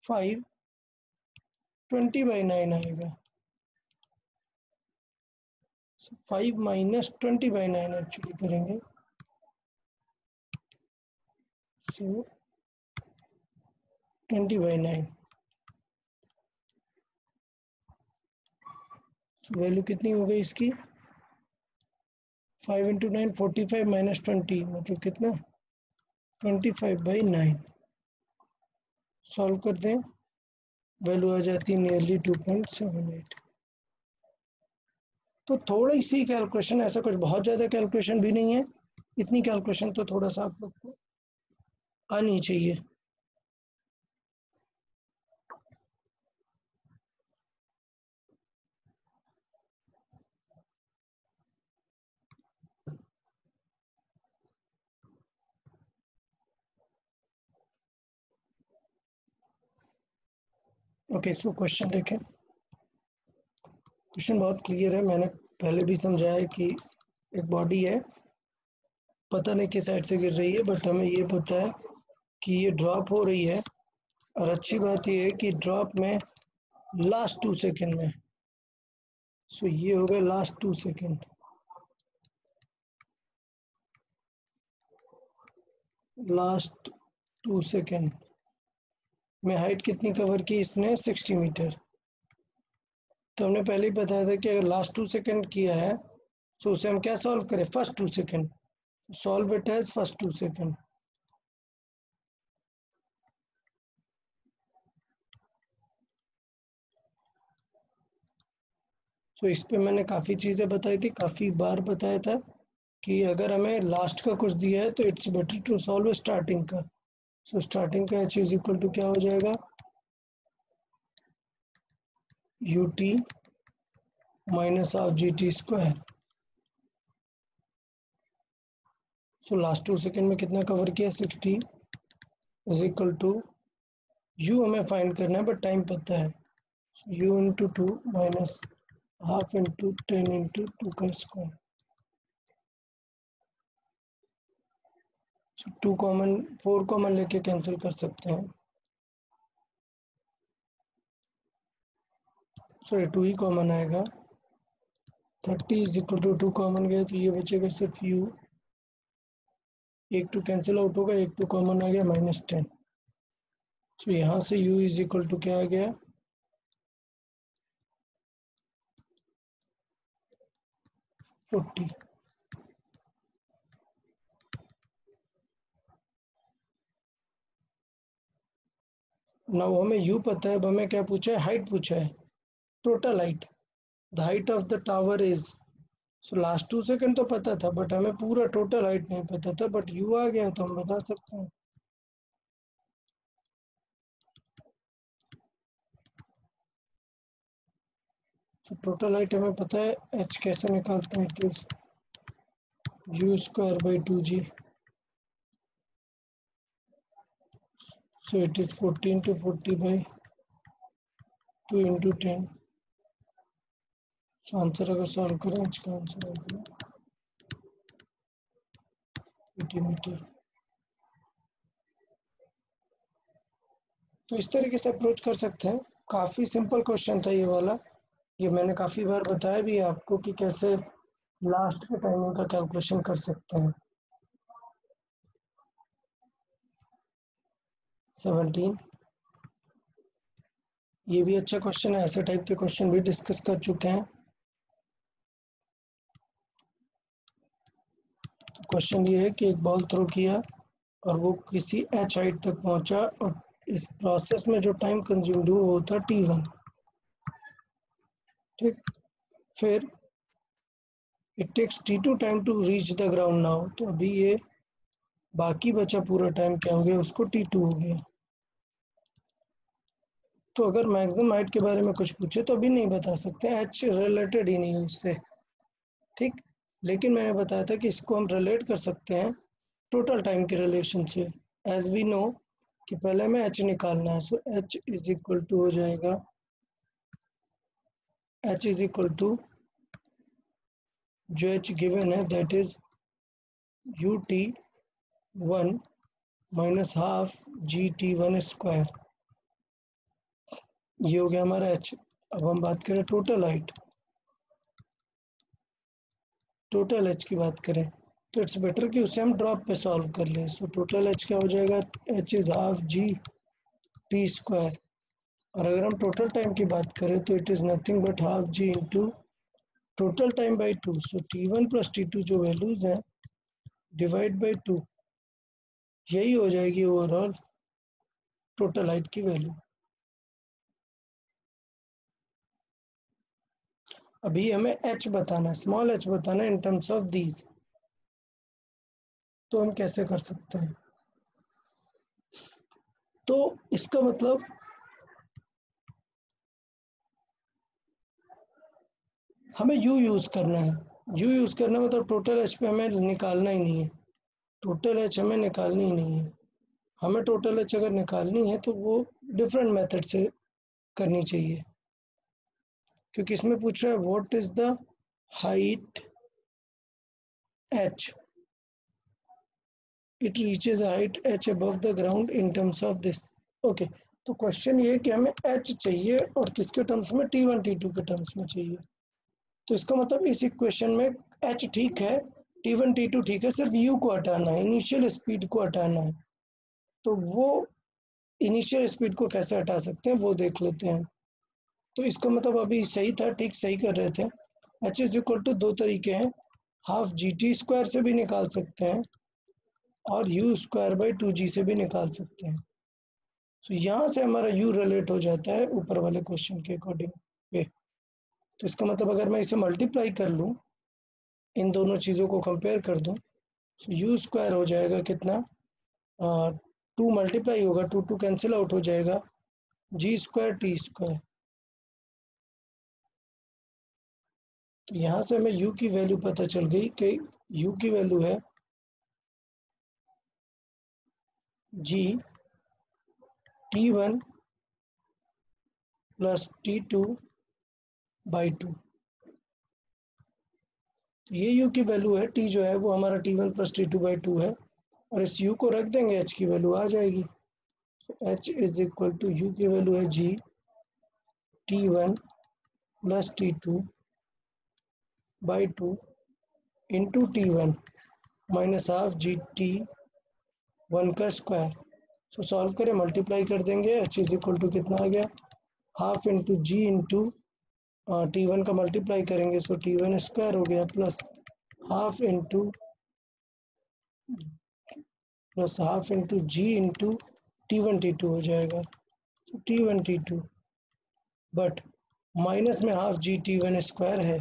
[SPEAKER 1] 5 20/9 आएगा। 5 माइनस 20/9 एक्चुअली करेंगे। सो 20/9 वैल्यू कितनी हो गई इसकी? 5 इंटू 9 45 माइनस 20 मतलब कितना? 25/9। सॉल्व कर दें, वैल्यू आ जाती है नियरली 2.78। तो थोड़ी सी कैलकुलेशन, ऐसा कुछ बहुत ज़्यादा कैलकुलेशन भी नहीं है, इतनी कैलकुलेशन तो थोड़ा सा आप लोग को आनी चाहिए। ओके, सो क्वेश्चन देखें। क्वेश्चन बहुत क्लियर है, मैंने पहले भी समझाया है कि एक बॉडी है, पता नहीं किस साइड से गिर रही है, बट हमें ये पता है कि ये ड्रॉप हो रही है। और अच्छी बात ये है कि ड्रॉप में लास्ट 2 सेकेंड में, सो ये हो गए लास्ट 2 सेकेंड। लास्ट 2 सेकेंड में हाइट कितनी कवर की इसने? 60 मीटर। तो हमने पहले ही बताया था कि अगर लास्ट 2 सेकेंड किया है तो उसे हम क्या सॉल्व करें? First 2 second. Solve it as first 2 second. तो इस पे मैंने काफ़ी चीज़ें बताई थी, काफ़ी बार बताया था कि अगर हमें लास्ट का कुछ दिया है तो it's better to solve starting का। सो स्टार्टिंग का एच इज इक्वल टू क्या हो जाएगा? U t minus half g t square. So last 2 second में कितना कवर किया? 60 इज इक्वल टू, यू हमें फाइंड करना है बट टाइम पता है, u into 2 minus half into 10 into 2 का स्क्वायर। 2 कॉमन, 4 कॉमन लेके कैंसिल कर सकते हैं, सॉरी 2 ही कॉमन आएगा। 30 इज इक्वल टू 2 कॉमन गया तो ये बचेगा सिर्फ u, एक 2 कैंसिल आउट होगा, एक 2 कॉमन आ गया -10। तो यहाँ से u इज इक्वल टू क्या आ गया? 40। नाउ हमें u पता है, अब हमें क्या पूछा है? हाइट पूछा है, total height. The height of the tower is, so last 2 second तो पता था बट हमें पूरा टोटल हाइट नहीं पता था, बट u आ गया तो हम बता सकते हैं। तो टोटल हाइट हमें पता है, h कैसे निकालते हैं? It is u square by 2g। So it is 40 into 40 by 2 into 10। So answer अगर सॉल्व करें, h का आंसर आ गया 80 मीटर। तो इस तरीके से अप्रोच कर सकते हैं। काफ़ी सिंपल क्वेश्चन था ये वाला, ये मैंने काफ़ी बार बताया भी है आपको कि कैसे लास्ट के टाइमिंग का कैलकुलेशन कर सकते हैं। 17, ये भी अच्छा क्वेश्चन है, ऐसे टाइप के क्वेश्चन भी डिस्कस कर चुके हैं। तो क्वेश्चन ये है कि एक बॉल थ्रो किया और वो किसी एच हाइट तक पहुंचा और इस प्रोसेस में जो टाइम कंज्यूम्ड हुआ वो था t1। ठीक, फिर it takes t2 time to reach the ground now. तो अभी ये बाकी बचा पूरा टाइम क्या हो गया? उसको t2 हो गया। तो अगर मैक्सिमम हाइट के बारे में कुछ पूछे तो अभी नहीं बता सकते, एच रिलेटेड ही नहीं है उससे। ठीक, लेकिन मैंने बताया था कि इसको हम रिलेट कर सकते हैं टोटल टाइम के रिलेशन से। एज वी नो कि पहले हमें एच निकालना है, so h is equal to हो जाएगा, एच इज इक्वल टू जो एच गिवन है that is u t 1 minus half g t 1 square. ये हो गया हमारा एच। अब हम बात करें टोटल हाइट, टोटल एच की बात करें तो इट्स बेटर कि उसे हम ड्रॉप पे सॉल्व कर लें। सो टोटल एच क्या हो जाएगा, h is half g t square. और अगर हम टोटल टाइम की बात करें तो it is nothing but half g into total time by 2। So T1 plus T2 जो वैल्यूज हैं डिवाइड बाई 2, यही हो जाएगी ओवरऑल टोटल हाइट की वैल्यू। अभी हमें h बताना है, स्मॉल h बताना है इन टर्म्स ऑफ दीज। तो हम कैसे कर सकते हैं, तो इसका मतलब हमें u यूज करना है। u यूज करना मतलब टोटल h पे हमें निकालना ही नहीं है, टोटल h हमें निकालनी ही नहीं है। हमें टोटल h अगर निकालनी है तो वो डिफरेंट मेथड से करनी चाहिए, क्योंकि इसमें पूछ रहा है what is the height h, it reaches a height h above the ground in terms of this। Okay, तो क्वेश्चन ये है कि हमें h चाहिए और किसके टर्म्स में, T1 T2 के टर्म्स में चाहिए। तो इसका मतलब इस इक्वेशन में h ठीक है, T1 T2 ठीक है, सिर्फ u को हटाना है, इनिशियल स्पीड को हटाना है। तो वो इनिशियल स्पीड को कैसे हटा सकते हैं वो देख लेते हैं। तो इसका मतलब अभी सही था, ठीक सही कर रहे थे। h इज इक्वल टू दो तरीके हैं, हाफ जी टी स्क्वायर से भी निकाल सकते हैं और u स्क्वायर बाई 2g से भी निकाल सकते हैं। तो यहाँ से हमारा u रिलेट हो जाता है ऊपर वाले क्वेश्चन के अकॉर्डिंग पे। तो इसका मतलब अगर मैं इसे मल्टीप्लाई कर लूँ, इन दोनों चीज़ों को कंपेयर कर दूँ, तो u स्क्वायर हो जाएगा कितना, 2 मल्टीप्लाई होगा, 2 2 कैंसिल आउट हो जाएगा, जी स्क्वायर टी स्क्वायर। तो यहाँ से हमें u की वैल्यू पता चल गई कि u की वैल्यू है जी T1 प्लस T2 बाई 2। तो ये u की वैल्यू है, t जो है वो हमारा T1 प्लस T2 बाई 2 है, और इस u को रख देंगे, h की वैल्यू आ जाएगी। h is equal to u की वैल्यू है g T1 plus T2 by 2 into T1 minus half g T1 का स्क्वायर। सो सॉल्व करें, मल्टीप्लाई कर देंगे, h इज इक्वल टू कितना आ गया, half into g into T1 का मल्टीप्लाई करेंगे, सो T1 स्क्वायर हो गया, plus half into g into T1 T2 हो जाएगा, तो T1 T2, बट माइनस में हाफ जी T1 स्क्वायर है।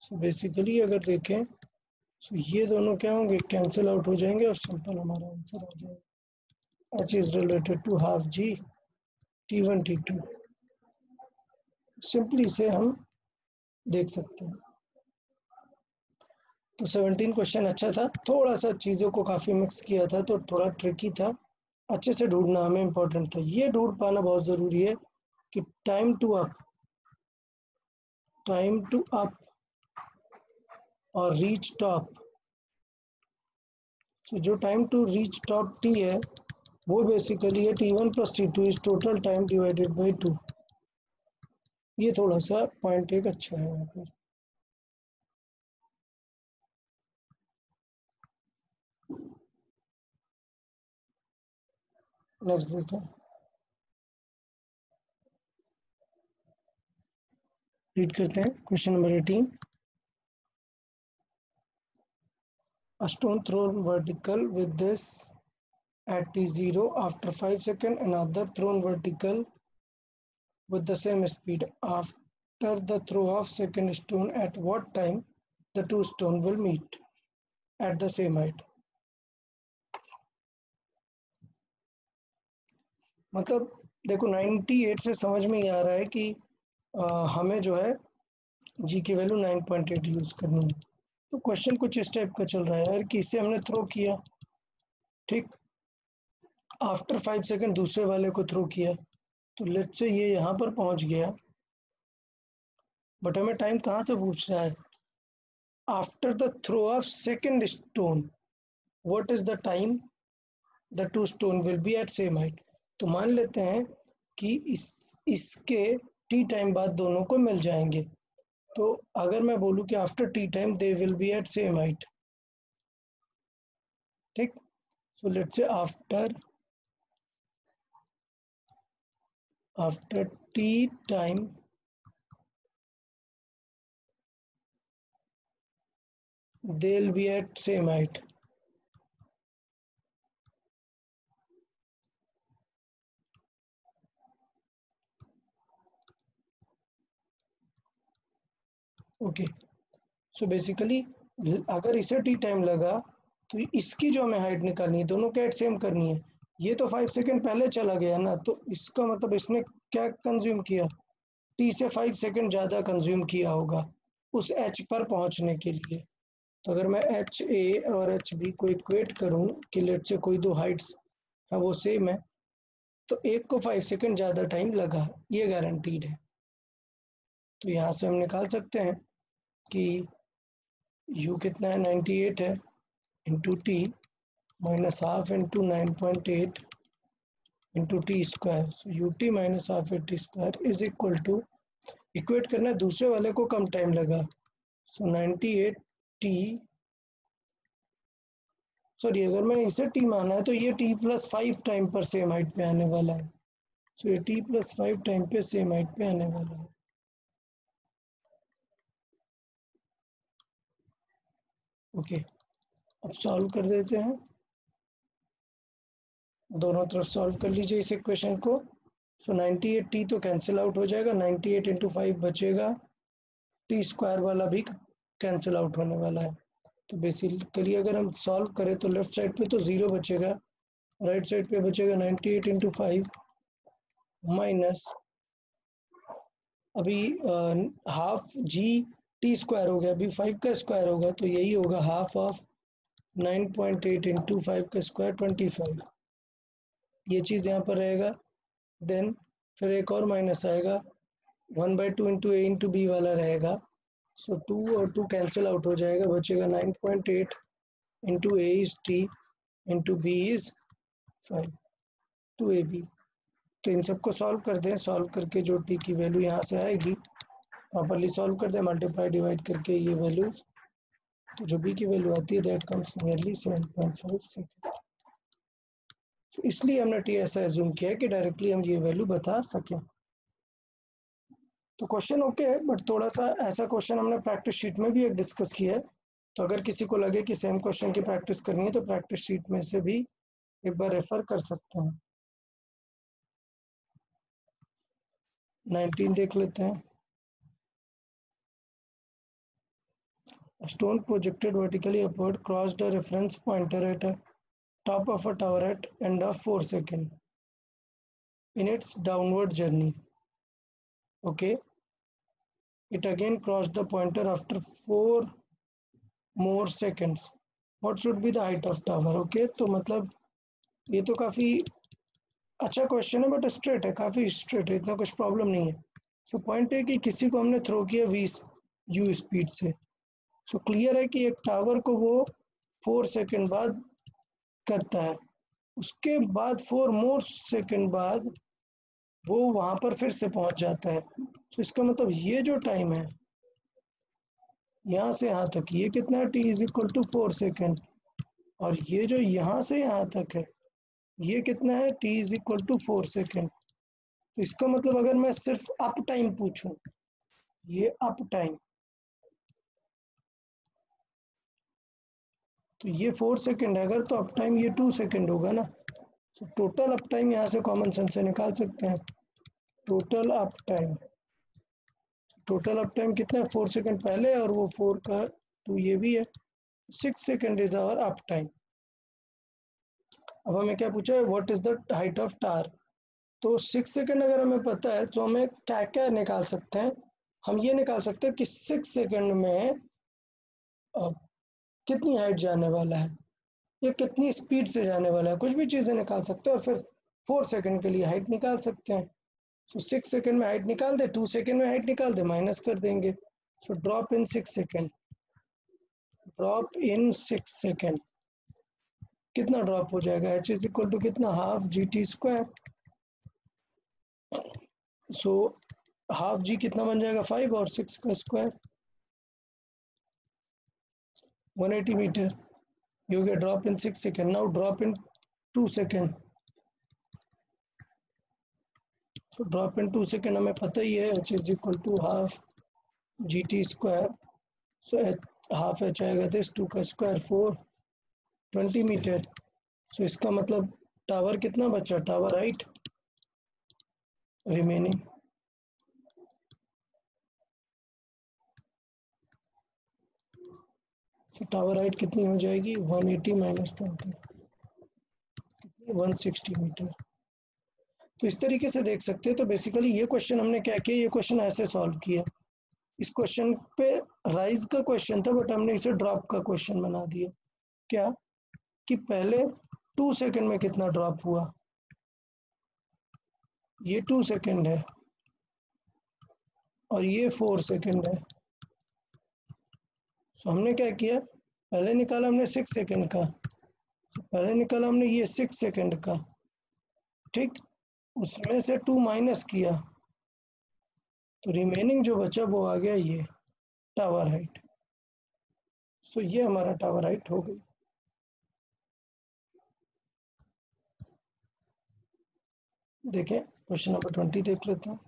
[SPEAKER 1] सो बेसिकली अगर देखें तो ये दोनों क्या होंगे, कैंसिल आउट हो जाएंगे और सिंपल हमारा आंसर आ जाएगा, h is related to half g T1 T2। Simply से हम देख सकते हैं। तो 17 क्वेश्चन अच्छा था, थोड़ा सा चीज़ों को काफ़ी मिक्स किया था तो थोड़ा ट्रिकी था, अच्छे से ढूंढना हमें इम्पोर्टेंट था। ये ढूंढ पाना बहुत ज़रूरी है कि टाइम टू अप और रीच टॉप। तो जो time to reach top t है वो बेसिकली है T1 plus T2 is total time divided by 2। ये थोड़ा सा पॉइंट एक अच्छा है यहाँ पर। नेक्स्ट देखें, रीड करते हैं question number 18। A stone thrown vertical with this at t0 after 5 seconds, another thrown vertical with the same speed after the throw of second stone, at what time the two stone will meet at the same height। मतलब देखो 98 से समझ में ही आ रहा है कि हमें जो है जी की वैल्यू 9.8 यूज करनी है। तो क्वेश्चन कुछ इस टाइप का चल रहा है यार कि इसे हमने थ्रो किया, ठीक, आफ्टर 5 सेकंड दूसरे वाले को थ्रो किया, तो लेट्स से ये यहाँ पर पहुंच गया, बट हमें टाइम कहाँ से पूछ रहा है, after the throw of second stone what is the time the two stone will be at same height. तो मान लेते हैं कि इसके टी टाइम बाद दोनों को मिल जाएंगे, तो अगर मैं बोलूँ कि after t time they will be at same height, ठीक। So let's say after t time they will be at same height. Okay, so basically अगर इसे टी टाइम लगा तो इसकी जो हमें हाइट निकालनी है, दोनों की हाइट सेम करनी है। ये तो 5 सेकंड पहले चला गया ना, तो इसका मतलब इसने क्या कंज्यूम किया, टी से 5 सेकंड ज़्यादा कंज्यूम किया होगा उस एच पर पहुंचने के लिए। तो अगर मैं एच ए और एच बी को इक्वेट करूं कि लेट से कोई दो हाइट्स है वो सेम है, तो एक को 5 सेकंड ज़्यादा टाइम लगा, ये गारंटीड है। तो यहाँ से हम निकाल सकते हैं कि u कितना है, 98 है, into t minus half into 9.8 into t square. So u t minus half t square is equal to, equate करना है, दूसरे वाले को कम टाइम लगा। सो 98 टी, सॉरी अगर मैंने इसे टी माना है तो ये टी प्लस 5 टाइम पर सेम हाइट पे आने वाला है। सो ये टी प्लस 5 टाइम पे सेम हाइट पे आने वाला है। ओके, अब सॉल्व कर देते हैं, दोनों तरफ सॉल्व कर लीजिए इस इक्वेशन को। सो 98 टी तो कैंसिल आउट हो जाएगा, 98 इंटू 5 बचेगा, टी स्क्वायर वाला भी कैंसिल आउट होने वाला है। तो बेसिकली अगर हम सॉल्व करें तो लेफ्ट साइड पे तो 0 बचेगा, राइट साइड पे बचेगा 98 इंटू 5 माइनस, अभी हाफ जी टी स्क्वायर हो गया, अभी 5 का स्क्वायर होगा तो यही होगा हाफ ऑफ 9.8 इंटू 5 का स्क्वायर 25। ये चीज़ यहाँ पर रहेगा, देन फिर एक और माइनस आएगा, 1/2 इंटू ए इंटू बी वाला रहेगा। सो 2 और 2 कैंसिल आउट हो जाएगा, बचेगा 9.8 into a is t into b is 5 to a b. तो इन सबको सॉल्व कर दें, सॉल्व करके जो टी की वैल्यू यहाँ से आएगी प्रॉपरली सॉल्व कर दें, मल्टीप्लाई डिवाइड करके ये वैल्यू, तो जो बी की वैल्यू आती है दैट कम्स नियरली 7.5 सेकेंड। तो इसलिए हमने टी ऐसा एज्यूम किया है कि डायरेक्टली हम ये वैल्यू बता सकें। तो क्वेश्चन ओके है, बट थोड़ा सा ऐसा क्वेश्चन हमने प्रैक्टिस शीट में भी एक डिस्कस किया है। तो अगर किसी को लगे कि सेम क्वेश्चन की प्रैक्टिस करनी है तो प्रैक्टिस शीट में से भी एक बार रेफर कर सकते हैं। 19 देख लेते हैं। A stone projected vertically upward crossed a reference pointer at a top of a tower at end of 4 seconds in its downward journey. Okay. It again crossed the pointer after 4 more seconds. What should be the height of tower? Okay, तो मतलब ये तो काफ़ी अच्छा question है, but straight है, काफ़ी straight है, इतना कुछ प्रॉब्लम नहीं है। सो पॉइंट है कि किसी को हमने थ्रो किया u स्पीड से। सो क्लियर है कि एक टावर को वो 4 सेकंड बाद करता है, उसके बाद 4 मोर सेकंड बाद वो वहां पर फिर से पहुंच जाता है। तो इसका मतलब ये जो टाइम है यहाँ से यहाँ तक, ये कितना है, t is equal to 4 second, और ये जो यहाँ से यहाँ तक है ये कितना है, t is equal to 4 second. तो इसका मतलब अगर मैं सिर्फ अप टाइम पूछूं, ये अप टाइम, तो ये 4 सेकेंड है, अगर तो अप टाइम ये 2 सेकेंड होगा ना। तो टोटल अप टाइम यहाँ से कॉमन सेंस से निकाल सकते हैं, total up time, total up time कितना है, 4 सेकेंड पहले और वो 4 का 2 ये भी है, 6 second is hour up time. अब हमें क्या पूछा है, what is the height of tower. तो 6 सेकेंड अगर हमें पता है तो हमें क्या क्या निकाल सकते हैं, हम ये निकाल सकते हैं कि 6 सेकेंड में कितनी हाइट जाने वाला है, ये कितनी स्पीड से जाने वाला है, कुछ भी चीज़ें निकाल सकते हैं और फिर 4 सेकेंड के लिए हाइट निकाल सकते हैं। सो 6 सेकेंड में हाइट निकाल दे, 2 सेकेंड में हाइट निकाल दे, माइनस कर देंगे। So drop in 6 second, drop in 6 second कितना ड्रॉप हो जाएगा, एच इज इक्वल टू कितना, half g t square. So half g कितना बन जाएगा 5 और 6 का square 180 metre. You get drop in 6 seconds. Now drop in 2 seconds. So drop in 2 seconds हमें पता ही है h is equal to half gt square. So half h आएगा this 2 का स्क्वायर 420 मीटर. So इसका मतलब टावर कितना बचा tower height remaining so tower height कितनी हो जाएगी 180 माइनस 20 160 मीटर. तो इस तरीके से देख सकते हैं. तो बेसिकली ये क्वेश्चन हमने क्या किया ये क्वेश्चन ऐसे सॉल्व किया. इस क्वेश्चन पे राइज का क्वेश्चन था बट हमने इसे ड्रॉप का क्वेश्चन बना दिया. क्या कि पहले 2 सेकंड में कितना ड्रॉप हुआ ये 2 सेकंड है और ये 4 सेकंड है. तो हमने क्या किया पहले निकाला हमने 6 सेकंड का. पहले निकाला हमने ये 6 सेकंड का ठीक. उसमें से 2 माइनस किया तो रिमेनिंग जो बचा वो आ गया ये टावर हाइट. सो ये हमारा टावर हाइट हो गई. देखें क्वेश्चन नंबर 20 देख लेते हैं.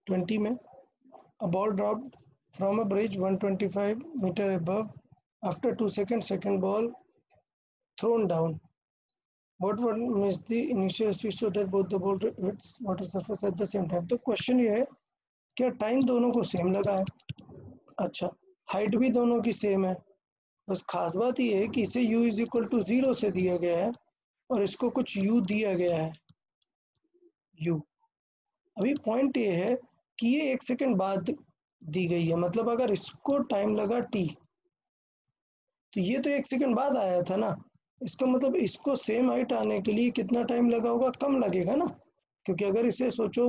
[SPEAKER 1] 20 में a ball dropped from a bridge 125 meter above after 2 seconds. Second ball thrown down. What one is the initial speed so that both the ball hits water surface at the same time. तो question ये है क्या time दोनों को same लगा है. अच्छा height भी दोनों की सेम है. बस खास बात ये है कि इसे u इज इक्वल टू 0 से दिया गया है और इसको कुछ u दिया गया है u. अभी पॉइंट ये है कि ये 1 सेकंड बाद दी गई है. मतलब अगर इसको टाइम लगा t तो ये तो 1 सेकंड बाद आया था ना. इसका मतलब इसको सेम हाइट आने के लिए कितना टाइम लगा होगा कम लगेगा ना. क्योंकि अगर इसे सोचो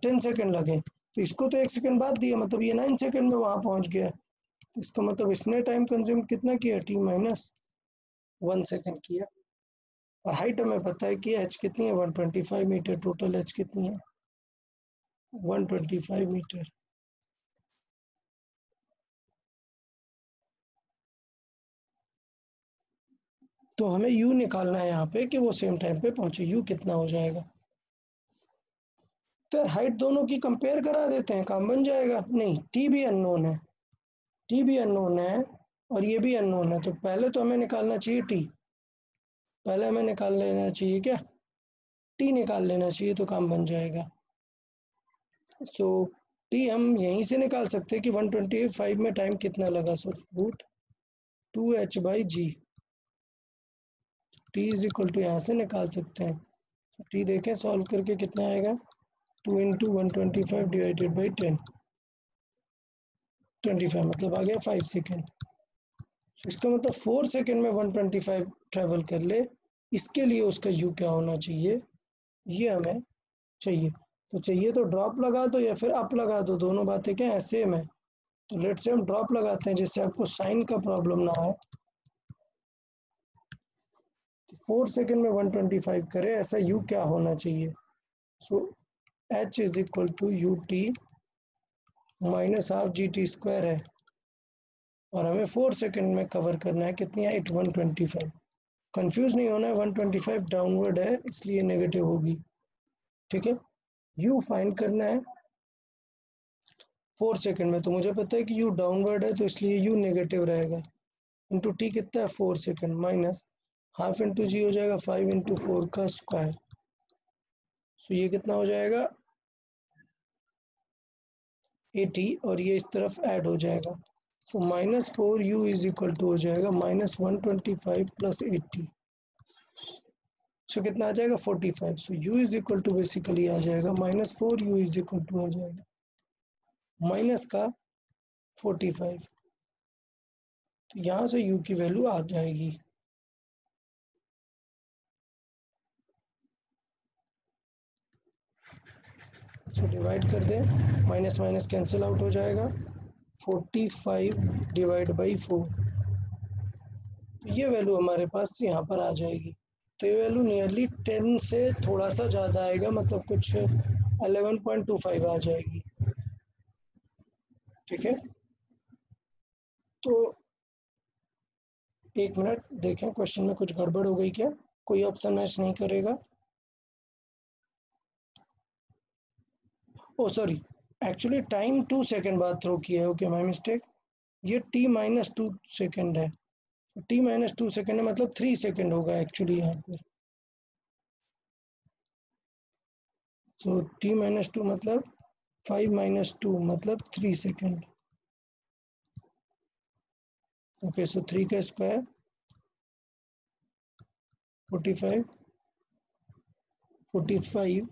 [SPEAKER 1] 10 सेकंड लगे तो इसको तो 1 सेकंड बाद दिया मतलब ये 9 सेकंड में वहां पहुंच गया. तो इसका मतलब इसने टाइम कंज्यूम कितना किया t माइनस 1 सेकंड किया. और हाइट हमें पता है कि h कितनी है 125 मीटर. टोटल h कितनी है 125 मीटर. तो हमें u निकालना है यहाँ पे कि वो सेम टाइम पे पहुंचे. u कितना हो जाएगा. तो यार हाइट दोनों की कंपेयर करा देते हैं काम बन जाएगा. नहीं t भी अननोन है t भी अननोन है और ये भी अननोन है. तो पहले तो हमें निकालना चाहिए t. पहले हमें निकाल लेना चाहिए क्या t निकाल लेना चाहिए तो काम बन जाएगा. सो t हम यहीं से निकाल सकते हैं कि 125 में टाइम कितना लगा. So root 2h by g t is equal to यहाँ से निकाल सकते हैं. t देखें सॉल्व करके कितना आएगा 2 इंटू 125 डिवाइडेड बाई 10 25 मतलब आ गया 5 सेकेंड. इसका मतलब 4 सेकेंड में 125 ट्रेवल कर ले. इसके लिए उसका u क्या होना चाहिए ये हमें चाहिए. तो चाहिए तो ड्रॉप लगा दो या फिर अप लगा दो. दोनों बातें क्या है सेम है. तो लेट से हम ड्रॉप लगाते हैं जिससे आपको साइन का प्रॉब्लम ना आए. 4 सेकेंड में 125 करे ऐसा u क्या होना चाहिए. So h is equal to u t minus half g t square है और हमें 4 सेकेंड में कवर करना है कितनी हाइट 125. कंफ्यूज नहीं होना है 125 डाउनवर्ड है इसलिए नेगेटिव होगी. ठीक है u फाइंड करना है 4 सेकेंड में. तो मुझे पता है कि u डाउनवर्ड है तो इसलिए u नेगेटिव रहेगा. इंटू टी कितना है 4 सेकेंड माइनस हाफ इंटू जी हो जाएगा 5 इंटू 4 का स्क्वायर. तो ये कितना हो जाएगा 80 और ये इस तरफ ऐड हो जाएगा. So minus 4u is equal to हो जाएगा माइनस 125 प्लस 80. सो कितना आ जाएगा 45. So u is equal to basically आ जाएगा minus 4u is equal to आ जाएगा माइनस का 45. तो यहाँ से u की वैल्यू आ जाएगी. सो डिवाइड कर दें माइनस माइनस कैंसिल आउट हो जाएगा 45 डिवाइड बाई 4. तो ये वैल्यू हमारे पास यहाँ पर आ जाएगी. तो ये वैल्यू नियरली 10 से थोड़ा सा ज़्यादा आएगा, मतलब कुछ 11.25 आ जाएगी। ठीक है, तो एक मिनट देखें क्वेश्चन में कुछ गड़बड़ हो गई क्या, कोई ऑप्शन मैच नहीं करेगा। ओ सॉरी, एक्चुअली टाइम 2 सेकेंड बाद थ्रो किया है, ओके माई मिस्टेक। ये t-2 सेकेंड है, t-2 सेकेंड है, मतलब 3 सेकेंड होगा एक्चुअली यहाँ पर। सो t-2 मतलब 5 - 2 मतलब 3 सेकेंड। ओके, सो 3 का स्क्वायर 45, 45,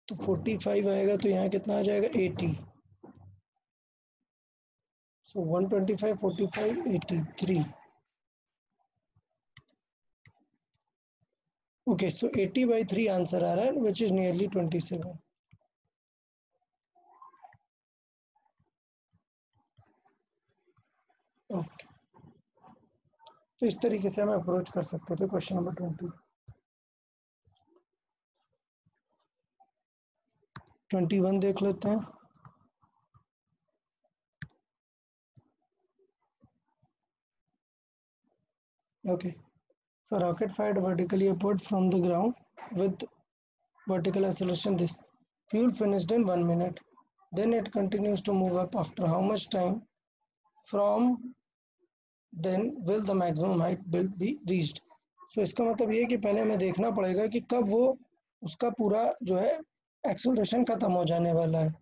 [SPEAKER 1] तो 45 आएगा तो यहाँ कितना आ जाएगा 80। सो 125, 45, 83। ओके, सो 80/3 आंसर आ रहा है, विच इज नियरली 27। ओके, तो इस तरीके से हम अप्रोच कर सकते थे क्वेश्चन नंबर 20। 21 देख लेते हैं। Okay, so rocket fired vertically upward from the ground with vertical acceleration. This fuel finished in 1 minute. Then it continues to move up. After how much time from then will the maximum height will be reached? So इसका मतलब ये है कि पहले हमें देखना पड़ेगा कि कब वो उसका पूरा जो है एक्सेलरेशन खत्म हो जाने वाला है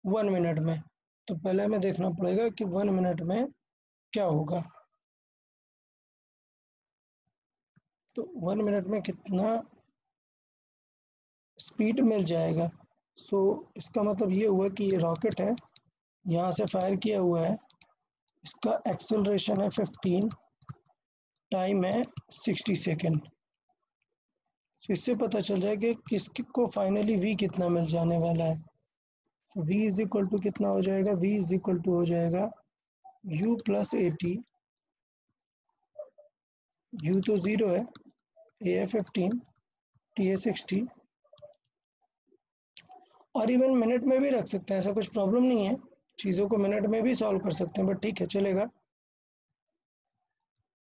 [SPEAKER 1] 1 मिनट में। तो पहले हमें देखना पड़ेगा कि 1 मिनट में क्या होगा। तो 1 मिनट में कितना स्पीड मिल जाएगा। सो इसका मतलब ये हुआ कि ये रॉकेट है, यहाँ से फायर किया हुआ है, इसका एक्सेलरेशन है 15, टाइम है 60 सेकेंड। तो इससे पता चल जाएगा कि किसको फाइनली v कितना मिल जाने वाला है। तो v इज इक्वल टू कितना हो जाएगा, v इज इक्वल टू हो जाएगा u प्लस 80, u तो 0 है, a है 15, t है 60, और इवन मिनट में भी रख सकते हैं, ऐसा कुछ प्रॉब्लम नहीं है, चीज़ों को मिनट में भी सॉल्व कर सकते हैं, बट ठीक है चलेगा।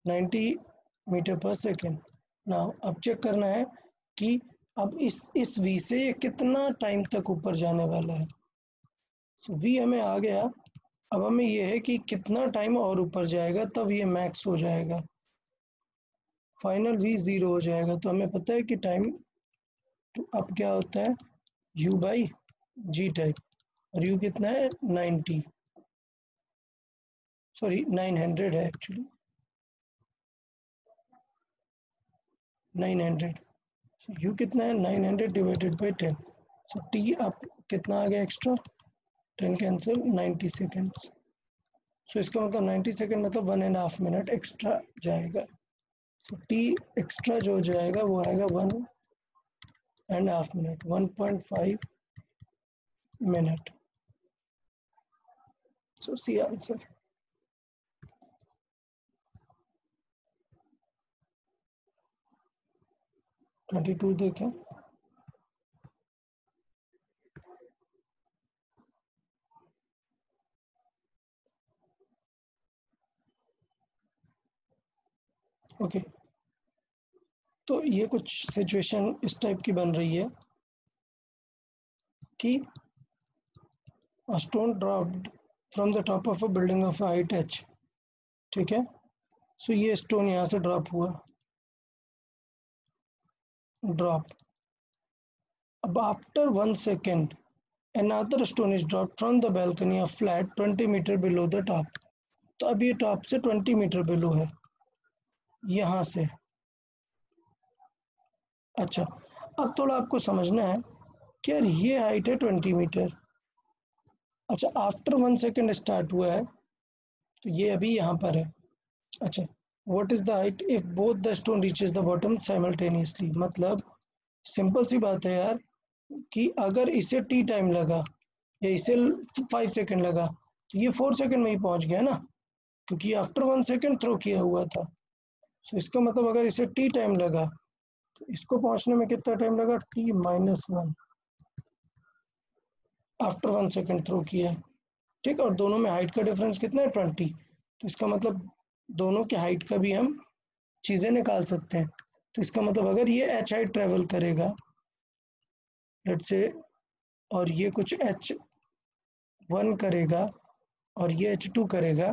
[SPEAKER 1] 90 मीटर पर सेकेंड। नाउ अब चेक करना है कि अब इस v से ये कितना टाइम तक ऊपर जाने वाला है। सो v हमें आ गया, अब हमें ये है कि कितना टाइम और ऊपर जाएगा तब ये मैक्स हो जाएगा, फाइनल v 0 हो जाएगा। तो हमें पता है कि टाइम तो अब क्या होता है u/g टाइप, और u कितना है 90, सॉरी 900 है एक्चुअली, 900। u कितना है 900 डिवाइडेड बाई 10। सो t अब कितना आ गया एक्स्ट्रा, 10 कैंसिल, 90 सेकेंड्स। सो इसका मतलब 90 सेकेंड मतलब 1.5 मिनट एक्स्ट्रा जाएगा। सो t एक्स्ट्रा जो जाएगा वो आएगा 1.5 मिनट, 1.5 मिनट। सो सी आंसर। । 22 देखें। ओके, तो ये कुछ सिचुएशन इस टाइप की बन रही है कि a stone dropped from the top of a building of height h। ठीक है, सो ये स्टोन यहाँ से ड्रॉप हुआ, ड्रॉप। अब after 1 second another stone is dropped from the balcony of flat 20 metre below the top। तो अब ये टॉप से 20 मीटर बिलो है यहाँ से। अच्छा, अब थोड़ा आपको समझना है कि यार ये हाइट है 20 मीटर। अच्छा, आफ्टर 1 सेकेंड स्टार्ट हुआ है तो ये अभी यहाँ पर है। अच्छा, what is the height if both the stone reaches the bottom simultaneously. मतलब सिंपल सी बात है यार कि अगर इसे टी टाइम लगा या इसे 5 सेकेंड लगा तो ये 4 सेकेंड में ही पहुंच गया ना, क्योंकि आफ्टर 1 सेकेंड थ्रो किया हुआ था। सो इसका मतलब अगर इसे टी टाइम लगा तो इसको पहुंचने में कितना टाइम लगा, t-1 आफ्टर 1 सेकेंड थ्रो किया है, ठीक है। और दोनों में हाइट का डिफरेंस कितना है, 20। तो इसका मतलब दोनों की हाइट का भी हम चीज़ें निकाल सकते हैं। तो इसका मतलब अगर ये h हाइट ट्रेवल करेगा लेट्स से, और ये कुछ h1 करेगा और ये h2 करेगा,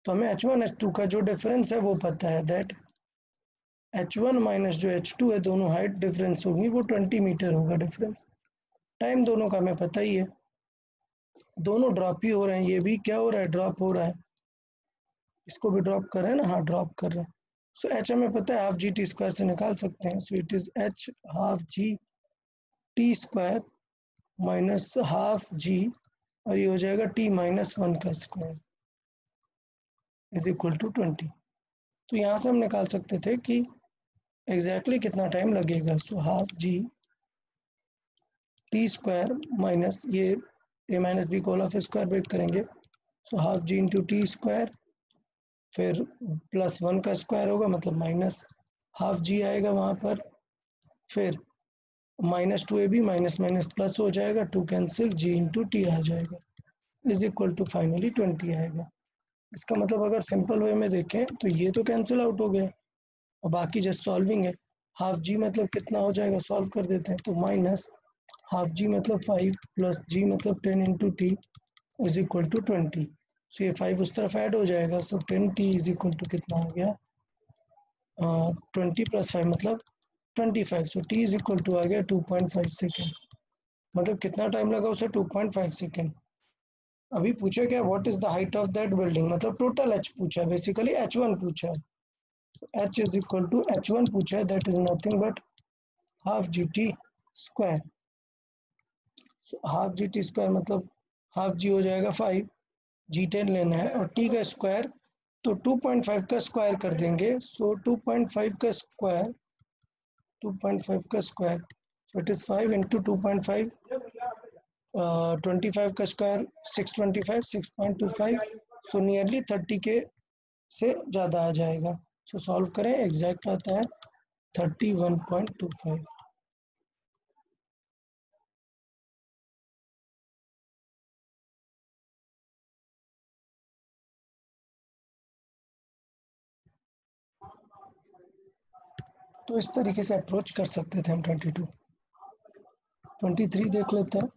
[SPEAKER 1] तो हमें h1 h2 का जो डिफरेंस है वो पता है, दैट h1 माइनस जो h2 है, दोनों हाइट डिफरेंस होगी वो 20 मीटर होगा डिफरेंस। टाइम दोनों का हमें पता ही है, दोनों ड्रॉप ही हो रहे हैं, ये भी क्या हो रहा है, ड्रॉप हो रहा है, इसको भी ड्रॉप कर रहे हैं ना, हाँ ड्रॉप कर रहे हैं। सो h हमें पता है हाफ जी टी स्क्वायर से निकाल सकते हैं। So it is h half g t square minus half g, और ये हो जाएगा t-1 का स्क्वायर इज इक्वल टू 20। तो यहाँ से हम निकाल सकते थे कि एग्जैक्टली कितना टाइम लगेगा। सो half g t square minus ये a माइनस बी को होल ऑफ स्क्वायर ब्रेक करेंगे, सो half g into t square, फिर +1 का स्क्वायर होगा मतलब माइनस हाफ जी आएगा वहाँ पर, फिर -2ab माइनस माइनस प्लस हो जाएगा, 2 कैंसिल, g इंटू टी आ जाएगा इज इक्वल टू फाइनली 20 आएगा। इसका मतलब अगर सिंपल वे में देखें तो ये तो कैंसिल आउट हो गया और बाकी जस्ट सॉल्विंग है। हाफ जी मतलब कितना हो जाएगा, सॉल्व कर देते हैं, तो माइनस हाफ जी मतलब 5 प्लस जी मतलब 10 into t is equal to 20। So ये 5 उस तरफ ऐड हो जाएगा, सो 10t इज इक्वल टू कितना आ गया, 20 प्लस 5 मतलब 25। सो t इज इक्वल टू आ गया 2.5 सेकेंड। मतलब कितना टाइम लगा उसे, 2.5 सेकेंड। अभी पूछा क्या, what is the height of that building, मतलब टोटल h पूछा है, बेसिकली h1 पूछा है। h is equal to h1 पूछा है, that is nothing but half g t square. Half g t square मतलब हाफ जी हो जाएगा 5, जी 10 लेना है और t का स्क्वायर, तो 2.5 का स्क्वायर कर देंगे। सो 2.5 का स्क्वायर, 2.5 का square, so it is 5 into 2.5, 25 का स्क्वायर 625, 6.25, सो नियरली 30 के से ज़्यादा आ जाएगा। सो सॉल्व करें, एग्जैक्ट आता है 31.25। तो इस तरीके से अप्रोच कर सकते थे हम 22। 23 देख लेते हैं।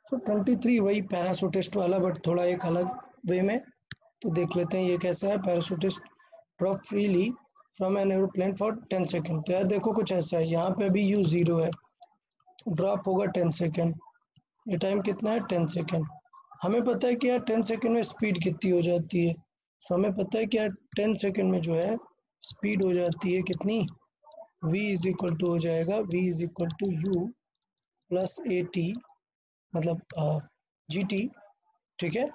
[SPEAKER 1] तो 23 वही पैराशूटिस्ट वाला बट थोड़ा एक अलग वे में। तो देख लेते हैं ये कैसा है, parachutist drop freely from an aeroplane for 10 second. तो यार देखो कुछ ऐसा है, यहाँ पे अभी u 0 है, ड्रॉप होगा 10 सेकेंड, ये टाइम कितना है 10 सेकेंड। हमें पता है कि यार 10 सेकेंड में स्पीड कितनी हो जाती है, तो हमें पता है कि यार 10 सेकेंड में जो है स्पीड हो जाती है कितनी, v इज इक्वल टू हो जाएगा v is equal to u plus a t मतलब जी टी, ठीक है।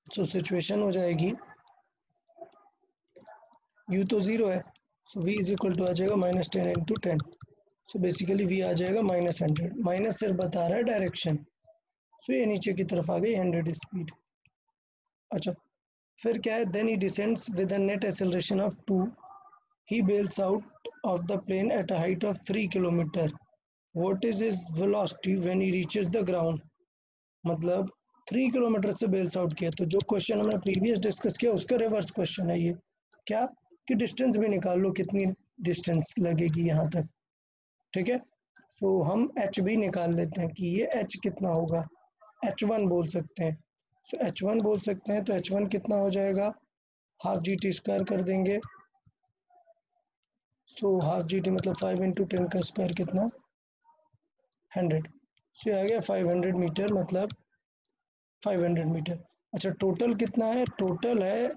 [SPEAKER 1] सो सिचुएशन हो जाएगी u तो 0 है, सो v इज इक्वल टू आ जाएगा -10 इंटू 10। सो बेसिकली v आ जाएगा -100, माइनस सिर्फ बता रहा है डायरेक्शन। सो ये नीचे की तरफ आ गई 100 स्पीड। अच्छा, फिर क्या है, then he descends with a net acceleration of 2, he bails out of the plane at a height of 3 kilometre. What is his velocity when he reaches the ground. मतलब 3 किलोमीटर से बेल्स आउट किया, तो जो question हमने previous discuss किया उसका reverse question है ये, क्या कि डिस्टेंस भी निकाल लो कितनी डिस्टेंस लगेगी यहाँ तक, ठीक है। सो हम एच भी निकाल लेते हैं कि ये एच कितना होगा, h1 बोल सकते हैं। सो h1 बोल सकते हैं, तो h1 कितना हो जाएगा, हाफ जी टी स्क्वायर कर देंगे। सो हाफ जी टी मतलब 5 इंटू 10 का स्क्वायर कितना, 100। सो आ गया 500 मीटर, मतलब 500 मीटर। अच्छा टोटल कितना है, टोटल है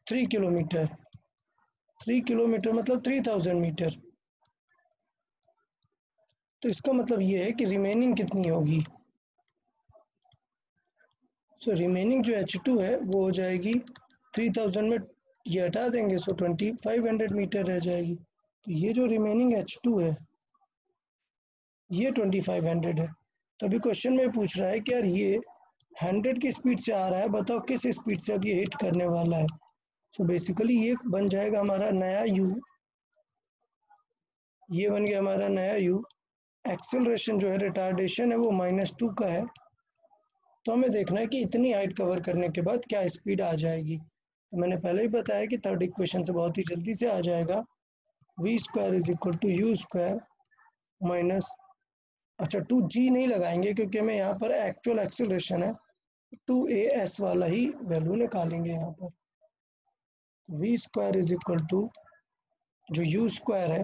[SPEAKER 1] 3 किलोमीटर, 3 किलोमीटर मतलब 3000 मीटर। तो इसका मतलब ये है कि रिमेनिंग कितनी होगी। सो रिमेनिंग जो H2 है वो हो जाएगी 3000 में ये हटा देंगे, सो 2500 मीटर रह जाएगी। तो ये जो रिमेनिंग H2 है ये 2500 है। तो अभी क्वेश्चन में पूछ रहा है कि यार ये 100 की स्पीड से आ रहा है, बताओ किस स्पीड से अब ये हिट करने वाला है। सो बेसिकली ये बन जाएगा हमारा नया u, ये बन गया हमारा नया u। एक्सेलरेशन जो है, रिटार्डेशन है, वो -2 का है। तो हमें देखना है कि इतनी हाइट कवर करने के बाद क्या स्पीड आ जाएगी। तो मैंने पहले ही बताया कि थर्ड इक्वेशन से बहुत ही जल्दी से आ जाएगा, v² = u² माइनस, अच्छा 2g नहीं लगाएंगे क्योंकि हमें यहाँ पर एक्चुअल एक्सेलरेशन है, 2as वाला ही वैल्यू निकालेंगे यहाँ पर। v² = जो u² है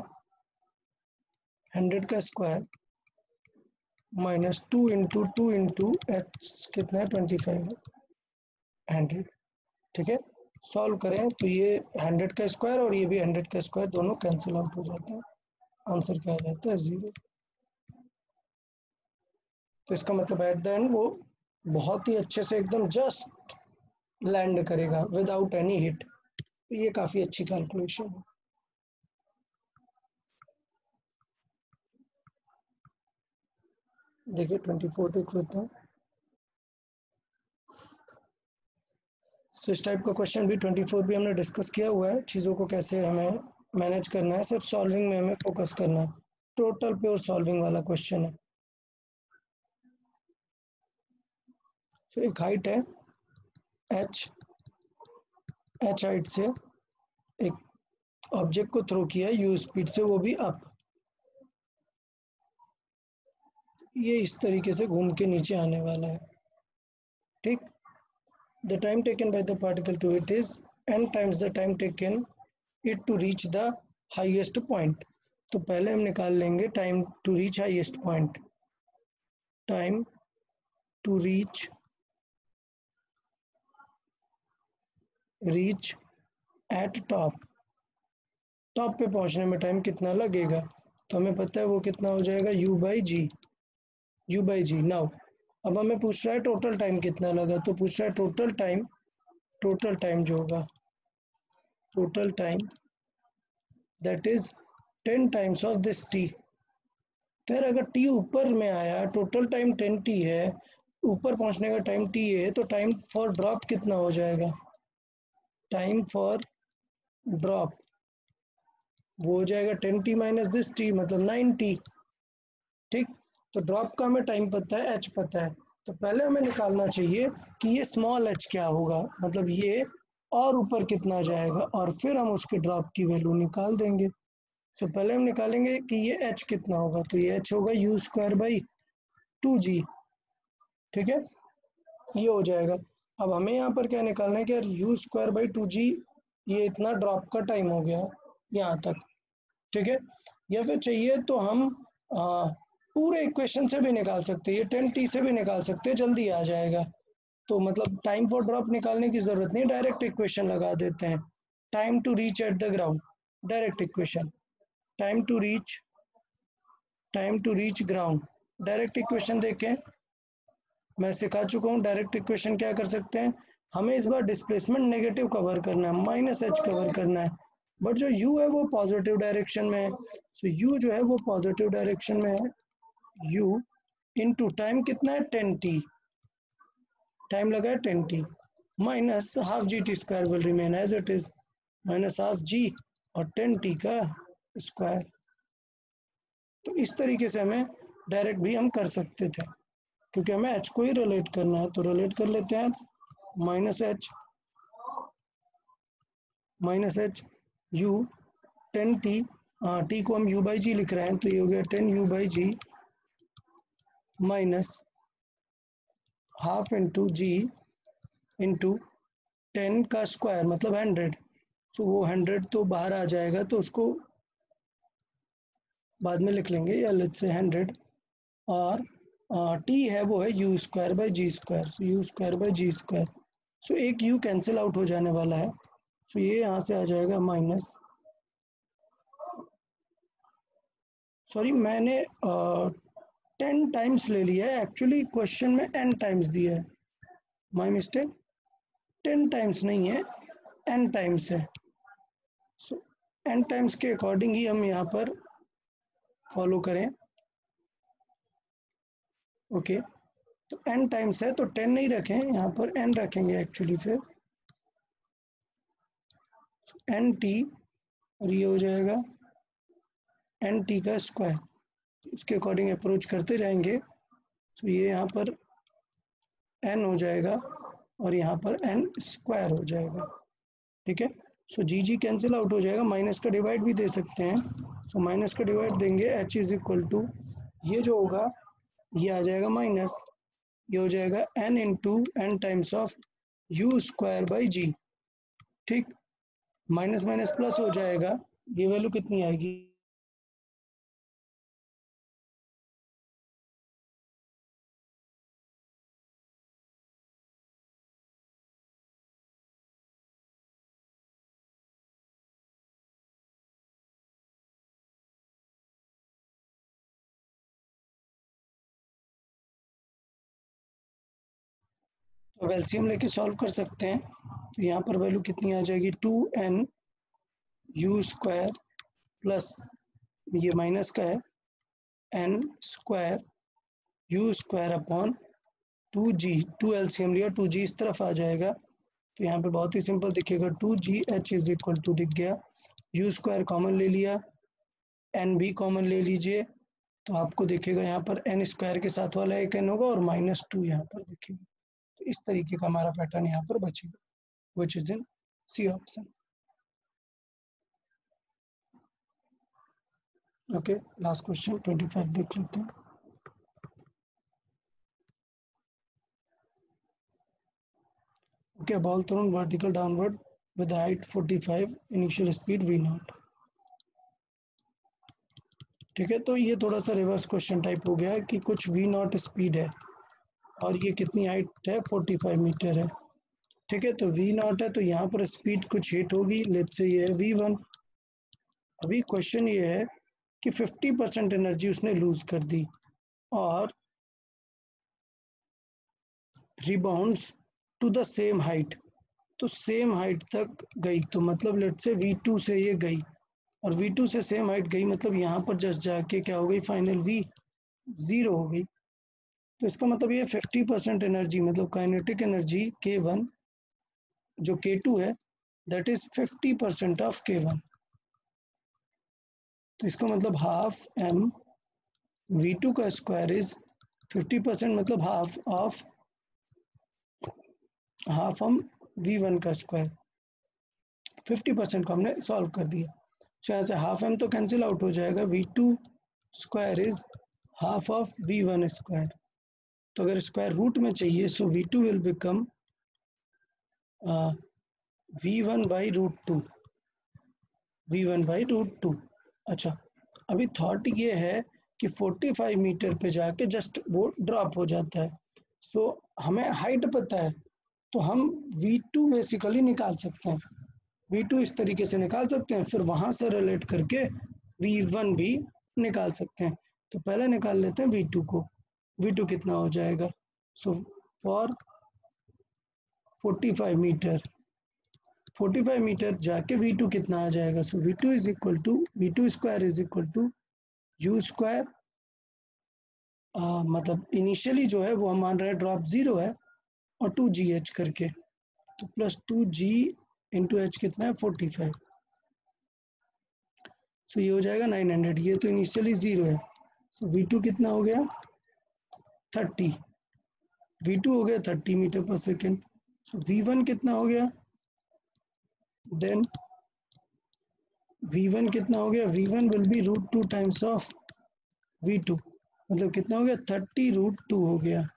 [SPEAKER 1] 100 का स्क्वायर माइनस 2 × 2 × h कितना है 25 100, ठीक है। सॉल्व करें तो ये 100 का स्क्वायर और ये भी 100 का स्क्वायर दोनों कैंसिल आउट हो जाता है, आंसर क्या आ जाता है 0। तो इसका मतलब एट द एंड वो बहुत ही अच्छे से एकदम जस्ट लैंड करेगा विदाउट एनी हिट। तो ये काफ़ी अच्छी कैलकुलेशन है। देखिए 24 देख लेते हैं। तो इस टाइप का क्वेश्चन भी 24 भी हमने डिस्कस किया हुआ है, चीज़ों को कैसे हमें मैनेज करना है, सिर्फ सॉल्विंग में हमें फोकस करना है। टोटल प्योर सॉल्विंग वाला क्वेश्चन है। तो एक हाइट है h हाइट से एक ऑब्जेक्ट को थ्रो किया है u स्पीड से, वो भी अप। ये इस तरीके से घूम के नीचे आने वाला है, ठीक। The time taken by the particle to hit is n times the time taken it to reach the highest point. तो पहले हम निकाल लेंगे time to reach highest point. Time to reach at top, top पे पहुंचने में time कितना लगेगा, तो हमें पता है वो कितना हो जाएगा u/g। नाउ अब हमें पूछ रहा है टोटल टाइम कितना लगा, तो पूछ रहा है टोटल टाइम जो होगा, total time that is 10 times of this t। फिर अगर t ऊपर में आया, टोटल टाइम 10t है, ऊपर पहुंचने का टाइम t है, तो टाइम फॉर ड्रॉप कितना हो जाएगा, टाइम फॉर ड्रॉप वो हो जाएगा 10t माइनस दिस t, मतलब 9t, ठीक। तो ड्रॉप का हमें टाइम पता है, h पता है, तो पहले हमें निकालना चाहिए कि ये स्मॉल h क्या होगा, मतलब ये और ऊपर कितना जाएगा, और फिर हम उसके ड्रॉप की वैल्यू निकाल देंगे। तो पहले हम निकालेंगे कि ये h कितना होगा, तो ये h होगा u²/2g, ठीक है, ये हो जाएगा। अब हमें यहाँ पर क्या निकालना है कि यार u²/2g ये इतना ड्रॉप का टाइम हो गया यहाँ तक, ठीक है। या फिर चाहिए तो हम पूरे इक्वेशन से भी निकाल सकते हैं, ये 10t से भी निकाल सकते हैं, जल्दी आ जाएगा। तो मतलब टाइम फॉर ड्रॉप निकालने की ज़रूरत नहीं, डायरेक्ट इक्वेशन लगा देते हैं। Time to reach at the ground, direct equation, time to reach ground, direct equation देखें, मैं सिखा चुका हूँ डायरेक्ट इक्वेशन क्या कर सकते हैं। हमें इस बार डिस्प्लेसमेंट नेगेटिव कवर करना है, -h कवर करना है, बट जो u है वो पॉजिटिव डायरेक्शन में है। सो u जो है वो पॉजिटिव डायरेक्शन में है, u इनटू टाइम कितना है 10t, टाइम लगा है 10t, minus half g² will remain as it is, minus half g और 10t का स्क्वायर। तो इस तरीके से हमें डायरेक्ट भी हम कर सकते थे, क्योंकि हमें h को ही रिलेट करना है, तो रिलेट कर लेते हैं। -h u 10t, t को हम u/g लिख रहे हैं, तो ये हो गया 10u/g minus half into g into 10 का स्क्वायर मतलब 100। सो वो 100 तो बाहर आ जाएगा, तो उसको बाद में लिख लेंगे, या लेट्स से 100, और t है वो है u²/g², u²/g²। सो एक u कैंसिल आउट हो जाने वाला है, सो ये यहाँ से आ जाएगा माइनस, सॉरी मैंने 10 टाइम्स ले लिया है, एक्चुअली क्वेश्चन में n टाइम्स दिया है, माय मिस्टेक, 10 टाइम्स नहीं है, n टाइम्स है। सो n टाइम्स के अकॉर्डिंग ही हम यहाँ पर फॉलो करें, ओके। तो n टाइम्स है तो 10 नहीं रखें, यहाँ पर n रखेंगे एक्चुअली, फिर एन टी और ये हो जाएगा एन टी का स्क्वायर। इसके अकॉर्डिंग अप्रोच करते जाएंगे। तो ये यहाँ पर एन हो जाएगा और यहाँ पर एन स्क्वायर हो जाएगा। ठीक है, सो जी जी कैंसिल आउट हो जाएगा, माइनस का डिवाइड भी दे सकते हैं। सो माइनस का डिवाइड देंगे, एच इज इक्वल टू ये जो होगा ये आ जाएगा माइनस, ये हो जाएगा n into n times of u square by g. ठीक, माइनस माइनस प्लस हो जाएगा, ये वैल्यू कितनी आएगी, तो एलसीएम लेके सॉल्व कर सकते हैं। तो यहाँ पर वैल्यू कितनी आ जाएगी, 2n यू स्क्वायर प्लस ये माइनस का है n square u square upon 2g, 2 LCM लिया, 2g इस तरफ आ जाएगा। तो यहाँ पे बहुत ही सिंपल दिखेगा, 2g h is equal to दिख गया, यू स्क्वायर कॉमन ले लिया, एन भी कॉमन ले लीजिए, तो आपको दिखेगा यहाँ पर एन स्क्वायर के साथ वाला एक एन होगा और -2 यहाँ पर दिखेगा। तो इस तरीके का हमारा पैटर्न यहाँ पर बचेगा, which is in c option. Okay, last question 25 देख लेते हैं। Okay, ball thrown vertical downward with height 45, initial speed v naught। ठीक है, तो ये थोड़ा सा रिवर्स क्वेश्चन टाइप हो गया कि कुछ v नॉट स्पीड है और ये कितनी हाइट है, 45 मीटर है। ठीक है, तो v नॉट है तो यहाँ पर स्पीड कुछ हिट होगी, लेट्स से ये है v1। अभी क्वेश्चन ये है कि 50% एनर्जी उसने लूज कर दी और rebounds to the same height, तो सेम हाइट तक गई, तो मतलब लेट्स से v2 से ये गई और v2 से सेम हाइट गई, मतलब यहाँ पर जस्ट जाके क्या हो गई, फाइनल v 0 हो गई। तो इसका मतलब ये 50% एनर्जी, मतलब काइनेटिक एनर्जी k1 जो k2 है दैट इज 50% ऑफ k1। तो इसका मतलब हाफ m v2 का स्क्वायर इज 50%, मतलब हाफ हम v1 का स्क्वायर, 50% को हमने सॉल्व कर दिया। तो यहाँ से हाफ m तो कैंसिल आउट हो जाएगा, v2 square is half of v1 square. तो अगर स्क्वायर रूट में चाहिए so v2 will become v1 by root two, v1 by root two. अच्छा, अभी थॉट ये है कि 45 मीटर पे जाके जस्ट वो ड्रॉप हो जाता है। सो हमें हाइट पता है तो हम v2 बेसिकली निकाल सकते हैं, v2 इस तरीके से निकाल सकते हैं, फिर वहां से रिलेट करके v1 भी निकाल सकते हैं। तो पहले निकाल लेते हैं v2 को, v2 कितना हो जाएगा, सो फॉर 45 मीटर, 45 मीटर जाके v2 कितना आ जाएगा, so v2 is equal to v2 square is equal to u square, मतलब इनिशियली जो है वो हम मान रहे हैं ड्रॉप 0 है और 2gh करके, तो प्लस 2g इंटू एच कितना है 45। सो ये हो जाएगा 900, ये तो इनिशियली 0 है। सो v2 कितना हो गया 30, v2 हो गया 30 मीटर पर सेकेंड। सो v1 कितना हो गया, देन v1 कितना हो गया, v1 will be root two times of v2, मतलब कितना हो गया 30√2 हो गया,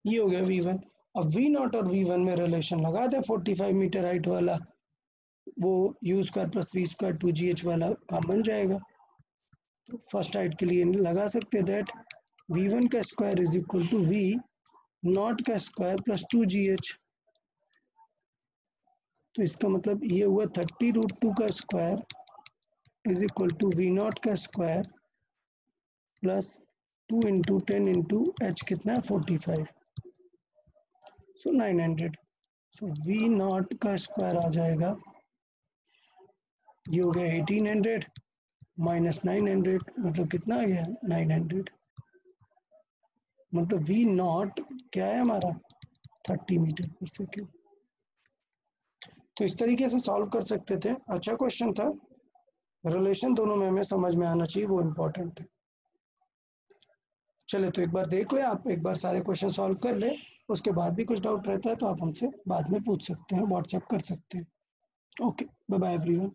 [SPEAKER 1] ये हो गया v1। अब v नॉट और v1 में रिलेशन लगा दे, 45 मीटर हाइट वाला वो u square plus v square 2gh वाला काम बन जाएगा। तो फर्स्ट हाइट के लिए लगा सकते हैं दैट v1 का square is equal to v not का स्क्वायर प्लस 2gh। तो इसका मतलब ये हुआ 30√2 का square is equal to v not का square plus 2 into 10 into h कितना है 45, सो 900। सो v नॉट का स्क्वायर आ जाएगा, ये हो गया 1800 माइनस 900, मतलब कितना आ गया 900, मतलब v नॉट क्या है हमारा 30 मीटर पर सेकेंड। तो इस तरीके से सॉल्व कर सकते थे। अच्छा क्वेश्चन था, रिलेशन दोनों में हमें समझ में आना चाहिए, वो इम्पोर्टेंट है। चले तो एक बार देख ले आप, एक बार सारे क्वेश्चन सॉल्व कर ले, उसके बाद भी कुछ डाउट रहता है तो आप हमसे बाद में पूछ सकते हैं, व्हाट्सएप कर सकते हैं। Okay, bye bye everyone.